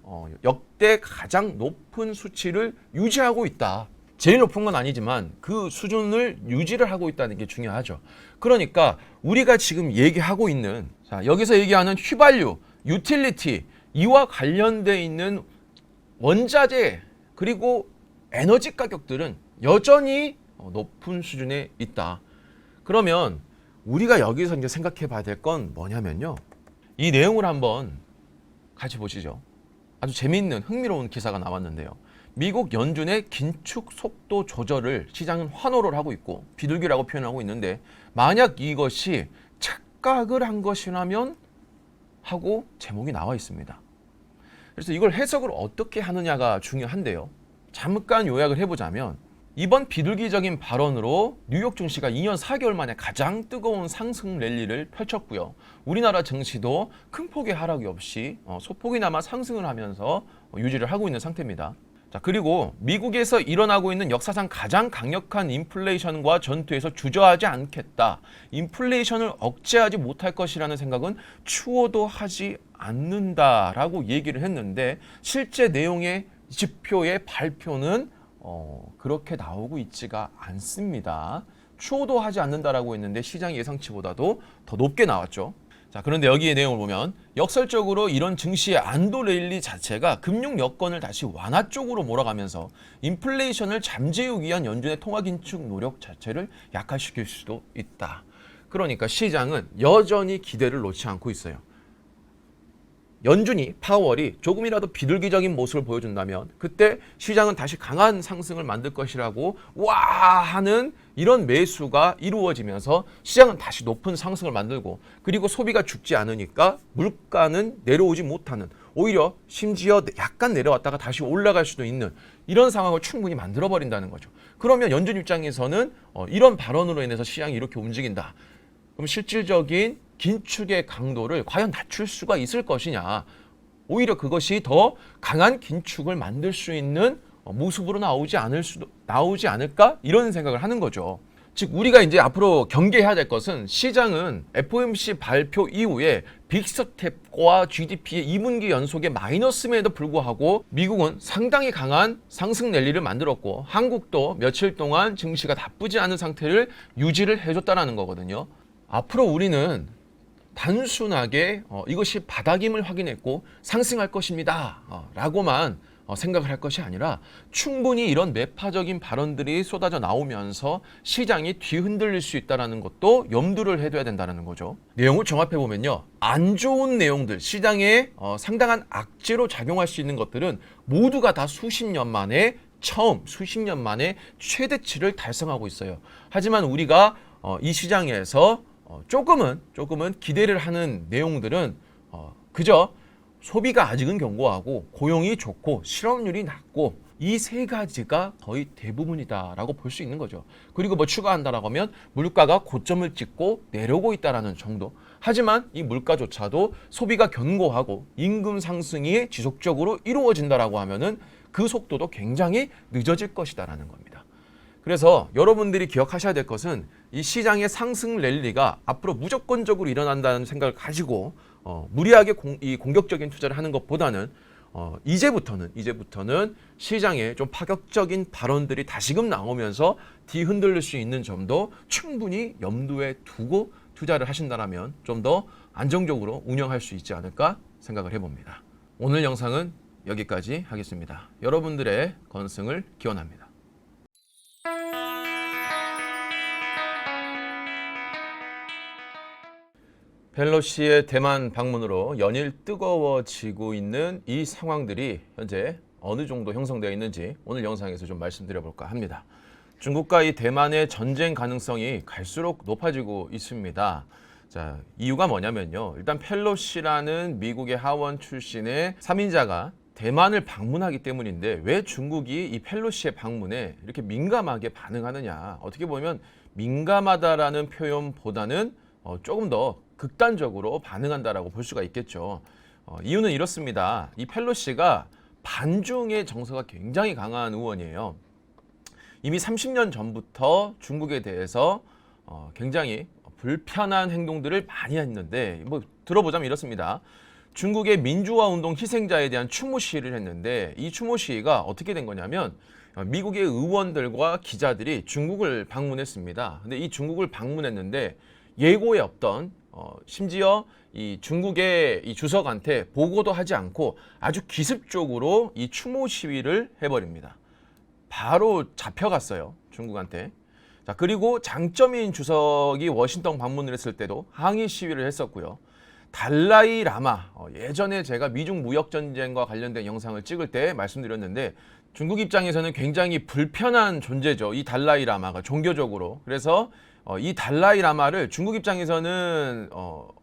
역대 가장 높은 수치를 유지하고 있다. 제일 높은 건 아니지만 그 수준을 유지를 하고 있다는 게 중요하죠. 그러니까 우리가 지금 얘기하고 있는 자, 여기서 얘기하는 휘발유, 유틸리티 이와 관련돼 있는 원자재 그리고 에너지 가격들은 여전히 높은 수준에 있다. 그러면 우리가 여기서 이제 생각해 봐야 될 건 뭐냐면요. 이 내용을 한번 같이 보시죠. 아주 재미있는 흥미로운 기사가 나왔는데요. 미국 연준의 긴축 속도 조절을 시장은 환호를 하고 있고 비둘기라고 표현하고 있는데 만약 이것이 착각을 한 것이라면 하고 제목이 나와 있습니다. 그래서 이걸 해석을 어떻게 하느냐가 중요한데요. 잠깐 요약을 해보자면 이번 비둘기적인 발언으로 뉴욕 증시가 2년 4개월 만에 가장 뜨거운 상승 랠리를 펼쳤고요. 우리나라 증시도 큰 폭의 하락이 없이 소폭이나마 상승을 하면서 유지를 하고 있는 상태입니다. 자, 그리고 미국에서 일어나고 있는 역사상 가장 강력한 인플레이션과 전투에서 주저하지 않겠다. 인플레이션을 억제하지 못할 것이라는 생각은 추호도 하지 않는다라고 얘기를 했는데 실제 내용의 지표의 발표는 그렇게 나오고 있지가 않습니다. 추호도 하지 않는다라고 했는데 시장 예상치보다도 더 높게 나왔죠. 자, 그런데 여기의 내용을 보면 역설적으로 이런 증시의 안도 랠리 자체가 금융 여건을 다시 완화 쪽으로 몰아가면서 인플레이션을 잠재우기 위한 연준의 통화 긴축 노력 자체를 약화시킬 수도 있다. 그러니까 시장은 여전히 기대를 놓지 않고 있어요. 연준이 파월이 조금이라도 비둘기적인 모습을 보여준다면 그때 시장은 다시 강한 상승을 만들 것이라고 와 하는 이런 매수가 이루어지면서 시장은 다시 높은 상승을 만들고 그리고 소비가 죽지 않으니까 물가는 내려오지 못하는 오히려 심지어 약간 내려왔다가 다시 올라갈 수도 있는 이런 상황을 충분히 만들어버린다는 거죠. 그러면 연준 입장에서는 이런 발언으로 인해서 시장이 이렇게 움직인다. 그럼 실질적인 긴축의 강도를 과연 낮출 수가 있을 것이냐. 오히려 그것이 더 강한 긴축을 만들 수 있는 모습으로 나오지 않을까? 이런 생각을 하는 거죠. 즉 우리가 이제 앞으로 경계해야 될 것은 시장은 FOMC 발표 이후에 빅스텝과 GDP의 2분기 연속의 마이너스임에도 불구하고 미국은 상당히 강한 상승 랠리를 만들었고 한국도 며칠 동안 증시가 나쁘지 않은 상태를 유지를 해줬다는 거거든요. 앞으로 우리는 단순하게 이것이 바닥임을 확인했고 상승할 것입니다 라고만 생각을 할 것이 아니라 충분히 이런 매파적인 발언들이 쏟아져 나오면서 시장이 뒤흔들릴 수 있다는 것도 염두를 해둬야 된다는 거죠. 내용을 정합해 보면요. 안 좋은 내용들, 시장에 상당한 악재로 작용할 수 있는 것들은 모두가 다 수십 년 만에 최대치를 달성하고 있어요. 하지만 우리가 이 시장에서 조금은 기대를 하는 내용들은 그저 소비가 아직은 견고하고 고용이 좋고 실업률이 낮고 이 세 가지가 거의 대부분이다라고 볼 수 있는 거죠. 그리고 뭐 추가한다라고 하면 물가가 고점을 찍고 내려오고 있다라는 정도. 하지만 이 물가조차도 소비가 견고하고 임금 상승이 지속적으로 이루어진다라고 하면은 그 속도도 굉장히 늦어질 것이다라는 겁니다. 그래서 여러분들이 기억하셔야 될 것은 이 시장의 상승 랠리가 앞으로 무조건적으로 일어난다는 생각을 가지고 무리하게 공격적인 투자를 하는 것보다는 이제부터는 시장에 좀 파격적인 발언들이 다시금 나오면서 뒤흔들릴 수 있는 점도 충분히 염두에 두고 투자를 하신다면 좀 더 안정적으로 운영할 수 있지 않을까 생각을 해봅니다. 오늘 영상은 여기까지 하겠습니다. 여러분들의 건승을 기원합니다. 펠로시의 대만 방문으로 연일 뜨거워지고 있는 이 상황들이 현재 어느 정도 형성되어 있는지 오늘 영상에서 좀 말씀드려볼까 합니다. 중국과 이 대만의 전쟁 가능성이 갈수록 높아지고 있습니다. 자, 이유가 뭐냐면요. 일단 펠로시라는 미국의 하원 출신의 3인자가 대만을 방문하기 때문인데 왜 중국이 이 펠로시의 방문에 이렇게 민감하게 반응하느냐. 어떻게 보면 민감하다라는 표현보다는 조금 더 극단적으로 반응한다라고 볼 수가 있겠죠. 이유는 이렇습니다. 이 펠로시가 반중의 정서가 굉장히 강한 의원이에요. 이미 30년 전부터 중국에 대해서 굉장히 불편한 행동들을 많이 했는데 뭐 들어보자면 이렇습니다. 중국의 민주화 운동 희생자에 대한 추모 시위를 했는데 이 추모 시위가 어떻게 된 거냐면 미국의 의원들과 기자들이 중국을 방문했습니다. 근데 이 중국을 방문했는데 예고에 없던 심지어 이 중국의 이 주석한테 보고도 하지 않고 아주 기습적으로 이 추모 시위를 해버립니다. 바로 잡혀갔어요. 중국한테. 자, 그리고 장점인 주석이 워싱턴 방문을 했을 때도 항의 시위를 했었고요. 달라이 라마, 예전에 제가 미중 무역 전쟁과 관련된 영상을 찍을 때 말씀드렸는데 중국 입장에서는 굉장히 불편한 존재죠. 이 달라이 라마가 종교적으로. 그래서 이 달라이 라마를 중국 입장에서는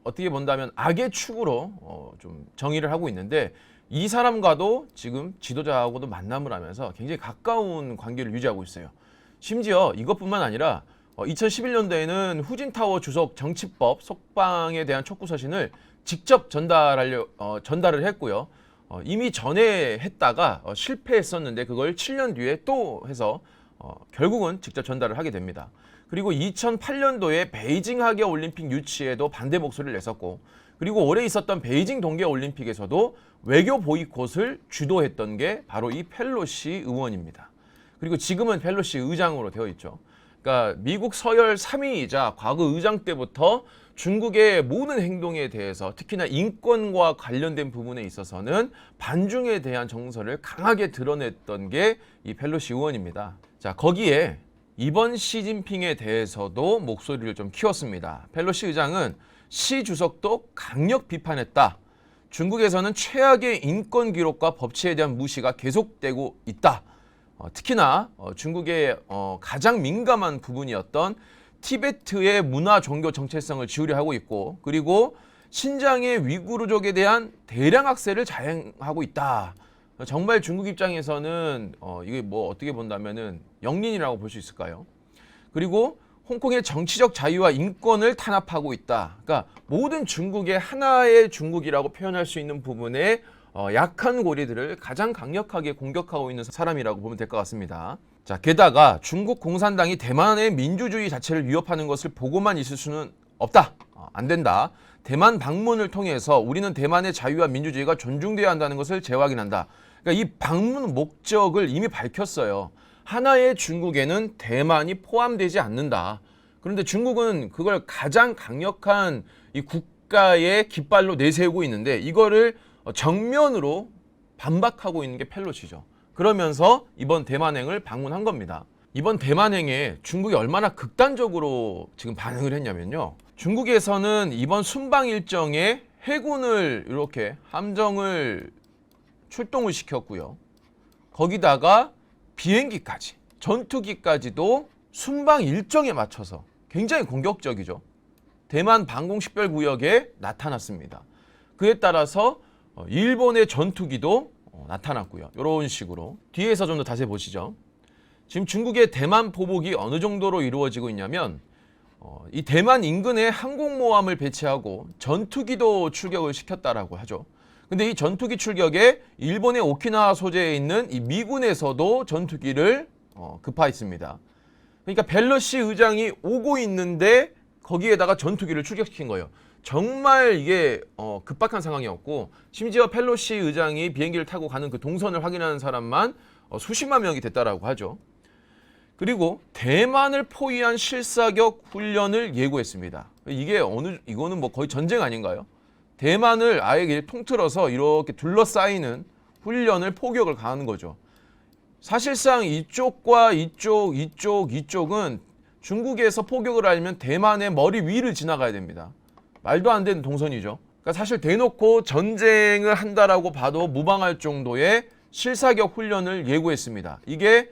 어떻게 본다면 악의 축으로 좀 정의를 하고 있는데 이 사람과도 지금 지도자하고도 만남을 하면서 굉장히 가까운 관계를 유지하고 있어요. 심지어 이것뿐만 아니라 2011년도에는 후진타오 주석 정치법 속방에 대한 촉구 서신을 직접 전달을 했고요. 이미 전에 했다가 실패했었는데 그걸 7년 뒤에 또 해서 결국은 직접 전달을 하게 됩니다. 그리고 2008년도에 베이징 하계 올림픽 유치에도 반대 목소리를 냈었고, 그리고 올해 있었던 베이징 동계 올림픽에서도 외교 보이콧을 주도했던 게 바로 이 펠로시 의원입니다. 그리고 지금은 펠로시 의장으로 되어 있죠. 그러니까 미국 서열 3위이자 과거 의장 때부터 중국의 모든 행동에 대해서 특히나 인권과 관련된 부분에 있어서는 반중에 대한 정서를 강하게 드러냈던 게 이 펠로시 의원입니다. 자, 거기에 이번 시진핑에 대해서도 목소리를 좀 키웠습니다. 펠로시 의장은 시 주석도 강력 비판했다. 중국에서는 최악의 인권 기록과 법치에 대한 무시가 계속되고 있다. 특히나 중국의 가장 민감한 부분이었던 티베트의 문화 종교 정체성을 지우려 하고 있고, 그리고 신장의 위구르족에 대한 대량 학살을 자행하고 있다. 정말 중국 입장에서는 이게 뭐 어떻게 본다면은 영린이라고 볼 수 있을까요? 그리고 홍콩의 정치적 자유와 인권을 탄압하고 있다. 그러니까 모든 중국의 하나의 중국이라고 표현할 수 있는 부분에 약한 고리들을 가장 강력하게 공격하고 있는 사람이라고 보면 될 것 같습니다. 자, 게다가 중국 공산당이 대만의 민주주의 자체를 위협하는 것을 보고만 있을 수는 없다. 안 된다. 대만 방문을 통해서 우리는 대만의 자유와 민주주의가 존중돼야 한다는 것을 재확인한다. 그러니까 이 방문 목적을 이미 밝혔어요. 하나의 중국에는 대만이 포함되지 않는다. 그런데 중국은 그걸 가장 강력한 이 국가의 깃발로 내세우고 있는데 이거를 정면으로 반박하고 있는 게 펠로시죠. 그러면서 이번 대만행을 방문한 겁니다. 이번 대만행에 중국이 얼마나 극단적으로 지금 반응을 했냐면요. 중국에서는 이번 순방 일정에 해군을 이렇게 함정을 출동을 시켰고요. 거기다가 비행기까지, 전투기까지도 순방 일정에 맞춰서 굉장히 공격적이죠. 대만 방공식별구역에 나타났습니다. 그에 따라서 일본의 전투기도 나타났고요. 이런 식으로 뒤에서 좀 더 자세히 보시죠. 지금 중국의 대만 포복이 어느 정도로 이루어지고 있냐면 이 대만 인근에 항공모함을 배치하고 전투기도 출격을 시켰다라고 하죠. 근데 이 전투기 출격에 일본의 오키나와 소재에 있는 이 미군에서도 전투기를 급파했습니다. 그러니까 펠로시 의장이 오고 있는데 거기에다가 전투기를 출격시킨 거예요. 정말 이게 급박한 상황이었고, 심지어 펠로시 의장이 비행기를 타고 가는 그 동선을 확인하는 사람만 수십만 명이 됐다라고 하죠. 그리고 대만을 포위한 실사격 훈련을 예고했습니다. 이거는 뭐 거의 전쟁 아닌가요? 대만을 아예 통틀어서 이렇게 둘러싸이는 훈련을 포격을 가하는 거죠. 사실상 이쪽과 이쪽은 중국에서 포격을 하려면 대만의 머리 위를 지나가야 됩니다. 말도 안 되는 동선이죠. 그러니까 사실 대놓고 전쟁을 한다라고 봐도 무방할 정도의 실사격 훈련을 예고했습니다. 이게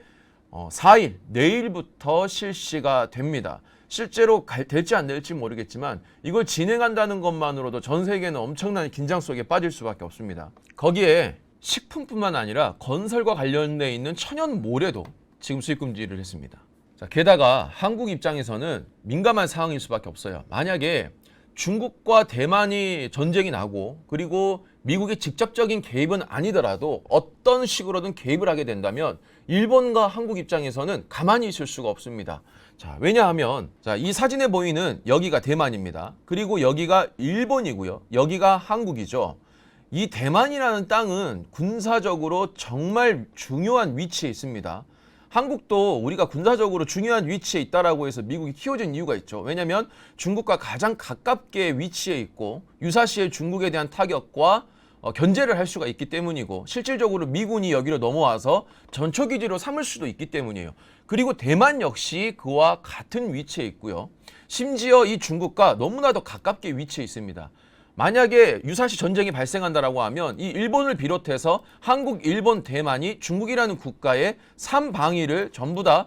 4일, 내일부터 실시가 됩니다. 실제로 될지 안 될지 모르겠지만 이걸 진행한다는 것만으로도 전 세계는 엄청난 긴장 속에 빠질 수밖에 없습니다. 거기에 식품뿐만 아니라 건설과 관련돼 있는 천연 모래도 지금 수입 금지를 했습니다. 자, 게다가 한국 입장에서는 민감한 상황일 수밖에 없어요. 만약에 중국과 대만이 전쟁이 나고 그리고 미국의 직접적인 개입은 아니더라도 어떤 식으로든 개입을 하게 된다면 일본과 한국 입장에서는 가만히 있을 수가 없습니다. 자, 왜냐하면 이 사진에 보이는 여기가 대만입니다. 그리고 여기가 일본이고요. 여기가 한국이죠. 이 대만이라는 땅은 군사적으로 정말 중요한 위치에 있습니다. 한국도 우리가 군사적으로 중요한 위치에 있다라고 해서 미국이 키워진 이유가 있죠. 왜냐하면 중국과 가장 가깝게 위치해 있고 유사시에 중국에 대한 타격과 견제를 할 수가 있기 때문이고, 실질적으로 미군이 여기로 넘어와서 전초기지로 삼을 수도 있기 때문이에요. 그리고 대만 역시 그와 같은 위치에 있고요. 심지어 이 중국과 너무나도 가깝게 위치해 있습니다. 만약에 유사시 전쟁이 발생한다라고 하면 이 일본을 비롯해서 한국, 일본, 대만이 중국이라는 국가의 3방위를 전부 다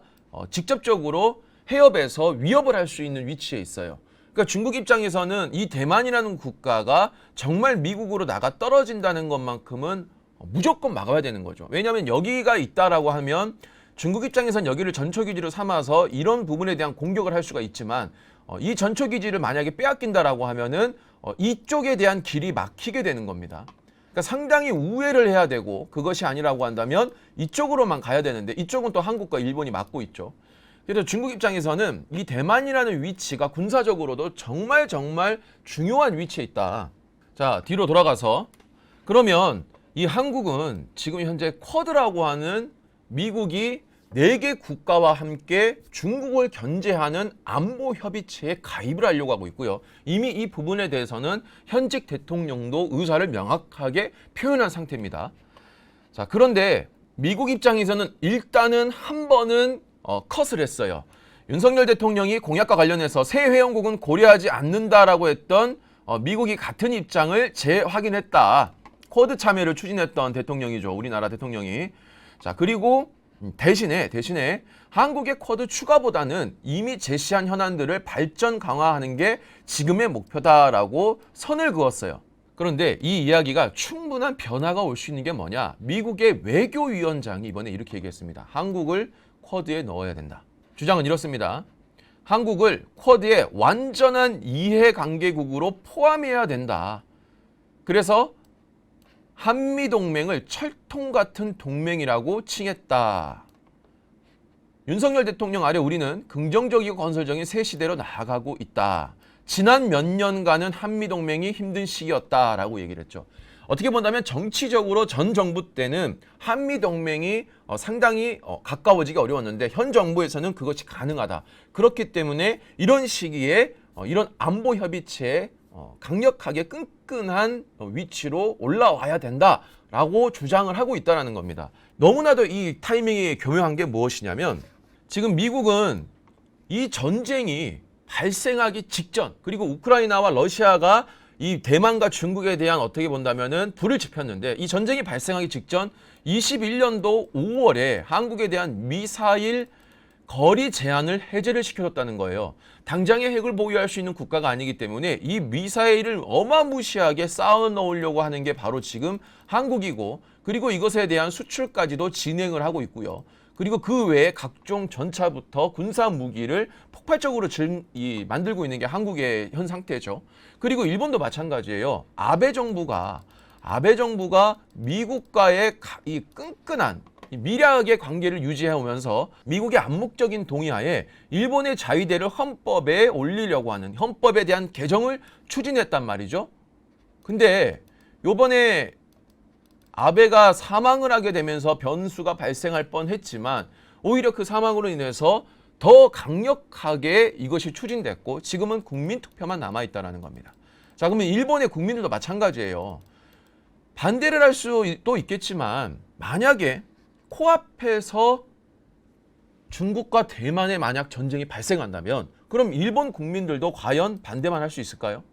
직접적으로 해협에서 위협을 할 수 있는 위치에 있어요. 그러니까 중국 입장에서는 이 대만이라는 국가가 정말 미국으로 나가 떨어진다는 것만큼은 무조건 막아야 되는 거죠. 왜냐하면 여기가 있다라고 하면 중국 입장에서는 여기를 전초기지로 삼아서 이런 부분에 대한 공격을 할 수가 있지만 이 전초기지를 만약에 빼앗긴다라고 하면은 이쪽에 대한 길이 막히게 되는 겁니다. 그러니까 상당히 우회를 해야 되고 그것이 아니라고 한다면 이쪽으로만 가야 되는데 이쪽은 또 한국과 일본이 막고 있죠. 그래서 중국 입장에서는 이 대만이라는 위치가 군사적으로도 정말 중요한 위치에 있다. 자, 뒤로 돌아가서 그러면 이 한국은 지금 현재 쿼드라고 하는 미국이 4개 국가와 함께 중국을 견제하는 안보 협의체에 가입을 하려고 하고 있고요. 이미 이 부분에 대해서는 현직 대통령도 의사를 명확하게 표현한 상태입니다. 자, 그런데 미국 입장에서는 일단은 한 번은 컷을 했어요. 윤석열 대통령이 공약과 관련해서 새 회원국은 고려하지 않는다라고 했던 미국이 같은 입장을 재확인했다. 쿼드 참여를 추진했던 대통령이죠. 우리나라 대통령이. 자, 그리고 대신에 한국의 쿼드 추가보다는 이미 제시한 현안들을 발전 강화하는 게 지금의 목표다라고 선을 그었어요. 그런데 이 이야기가 충분한 변화가 올 수 있는 게 뭐냐? 미국의 외교위원장이 이번에 이렇게 얘기했습니다. 한국을 쿼드에 넣어야 된다. 주장은 이렇습니다. 한국을 쿼드의 완전한 이해관계국으로 포함해야 된다. 그래서 한미동맹을 철통 같은 동맹이라고 칭했다. 윤석열 대통령 아래 우리는 긍정적이고 건설적인 새 시대로 나아가고 있다. 지난 몇 년간은 한미동맹이 힘든 시기였다라고 얘기를 했죠. 어떻게 본다면 정치적으로 전 정부 때는 한미동맹이 상당히 가까워지기 어려웠는데 현 정부에서는 그것이 가능하다. 그렇기 때문에 이런 시기에 이런 안보협의체에 강력하게 끈끈한 위치로 올라와야 된다라고 주장을 하고 있다는 겁니다. 너무나도 이 타이밍이 교묘한 게 무엇이냐면 지금 미국은 이 전쟁이 발생하기 직전 그리고 우크라이나와 러시아가 이 대만과 중국에 대한 어떻게 본다면은 불을 지폈는데 이 전쟁이 발생하기 직전 21년도 5월에 한국에 대한 미사일 거리 제한을 해제를 시켜줬다는 거예요. 당장의 핵을 보유할 수 있는 국가가 아니기 때문에 이 미사일을 어마무시하게 쌓아 넣으려고 하는 게 바로 지금 한국이고 그리고 이것에 대한 수출까지도 진행을 하고 있고요. 그리고 그 외에 각종 전차부터 군사 무기를 폭발적으로 만들고 있는 게 한국의 현 상태죠. 그리고 일본도 마찬가지예요. 아베 정부가 미국과의 이 끈끈한 밀약의 관계를 유지해오면서 미국의 암묵적인 동의하에 일본의 자위대를 헌법에 올리려고 하는 헌법에 대한 개정을 추진했단 말이죠. 근데 요번에 아베가 사망을 하게 되면서 변수가 발생할 뻔했지만 오히려 그 사망으로 인해서 더 강력하게 이것이 추진됐고 지금은 국민투표만 남아있다는 겁니다. 자, 그러면 일본의 국민들도 마찬가지예요. 반대를 할 수도 있겠지만 만약에 코앞에서 중국과 대만의 만약 전쟁이 발생한다면 그럼 일본 국민들도 과연 반대만 할 수 있을까요?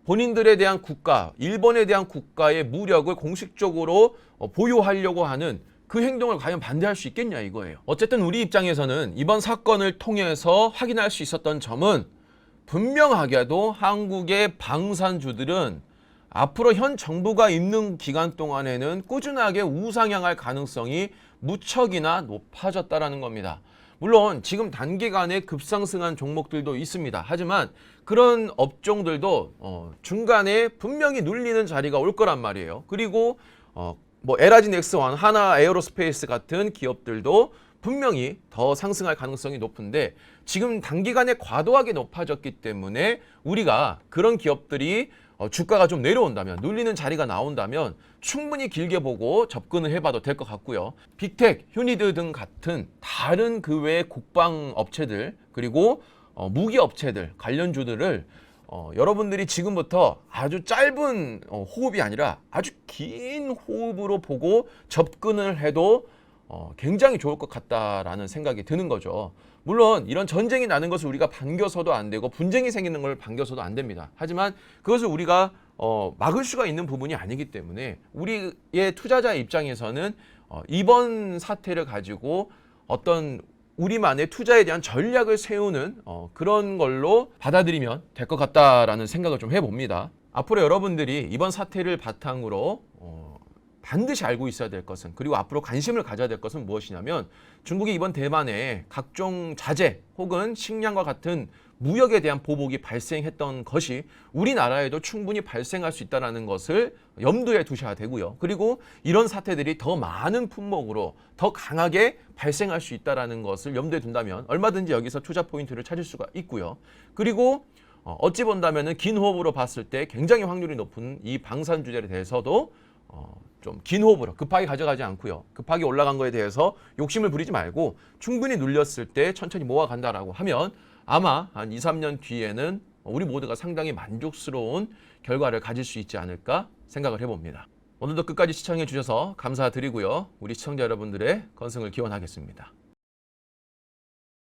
본인들에 대한 국가, 일본에 대한 국가의 무력을 공식적으로 보유하려고 하는 그 행동을 과연 반대할 수 있겠냐 이거예요. 어쨌든 우리 입장에서는 이번 사건을 통해서 확인할 수 있었던 점은 분명하게도 한국의 방산주들은 앞으로 현 정부가 있는 기간 동안에는 꾸준하게 우상향할 가능성이 무척이나 높아졌다라는 겁니다. 물론 지금 단기간에 급상승한 종목들도 있습니다. 하지만 그런 업종들도 중간에 분명히 눌리는 자리가 올 거란 말이에요. 그리고 LG 넥스원, 하나 에어로스페이스 같은 기업들도 분명히 더 상승할 가능성이 높은데 지금 단기간에 과도하게 높아졌기 때문에 우리가 그런 기업들이 주가가 좀 내려온다면 눌리는 자리가 나온다면 충분히 길게 보고 접근을 해봐도 될 것 같고요. 빅텍, 휴니드 등 같은 다른 그 외의 국방 업체들 그리고 무기 업체들 관련주들을 여러분들이 지금부터 아주 짧은 호흡이 아니라 아주 긴 호흡으로 보고 접근을 해도 굉장히 좋을 것 같다라는 생각이 드는 거죠. 물론 이런 전쟁이 나는 것을 우리가 반겨서도 안 되고 분쟁이 생기는 걸 반겨서도 안 됩니다. 하지만 그것을 우리가 막을 수가 있는 부분이 아니기 때문에 우리의 투자자 입장에서는 이번 사태를 가지고 어떤 우리만의 투자에 대한 전략을 세우는 그런 걸로 받아들이면 될 것 같다라는 생각을 좀 해봅니다. 앞으로 여러분들이 이번 사태를 바탕으로 반드시 알고 있어야 될 것은, 그리고 앞으로 관심을 가져야 될 것은 무엇이냐면, 중국이 이번 대만에 각종 자재 혹은 식량과 같은 무역에 대한 보복이 발생했던 것이 우리나라에도 충분히 발생할 수 있다는 것을 염두에 두셔야 되고요. 그리고 이런 사태들이 더 많은 품목으로 더 강하게 발생할 수 있다는 것을 염두에 둔다면 얼마든지 여기서 투자 포인트를 찾을 수가 있고요. 그리고 어찌 본다면 긴 호흡으로 봤을 때 굉장히 확률이 높은 이 방산 주제에 대해서도 좀 긴 호흡으로 급하게 가져가지 않고요. 급하게 올라간 거에 대해서 욕심을 부리지 말고 충분히 눌렸을 때 천천히 모아간다라고 하면 아마 한 2, 3년 뒤에는 우리 모두가 상당히 만족스러운 결과를 가질 수 있지 않을까 생각을 해봅니다. 오늘도 끝까지 시청해 주셔서 감사드리고요. 우리 시청자 여러분들의 건승을 기원하겠습니다.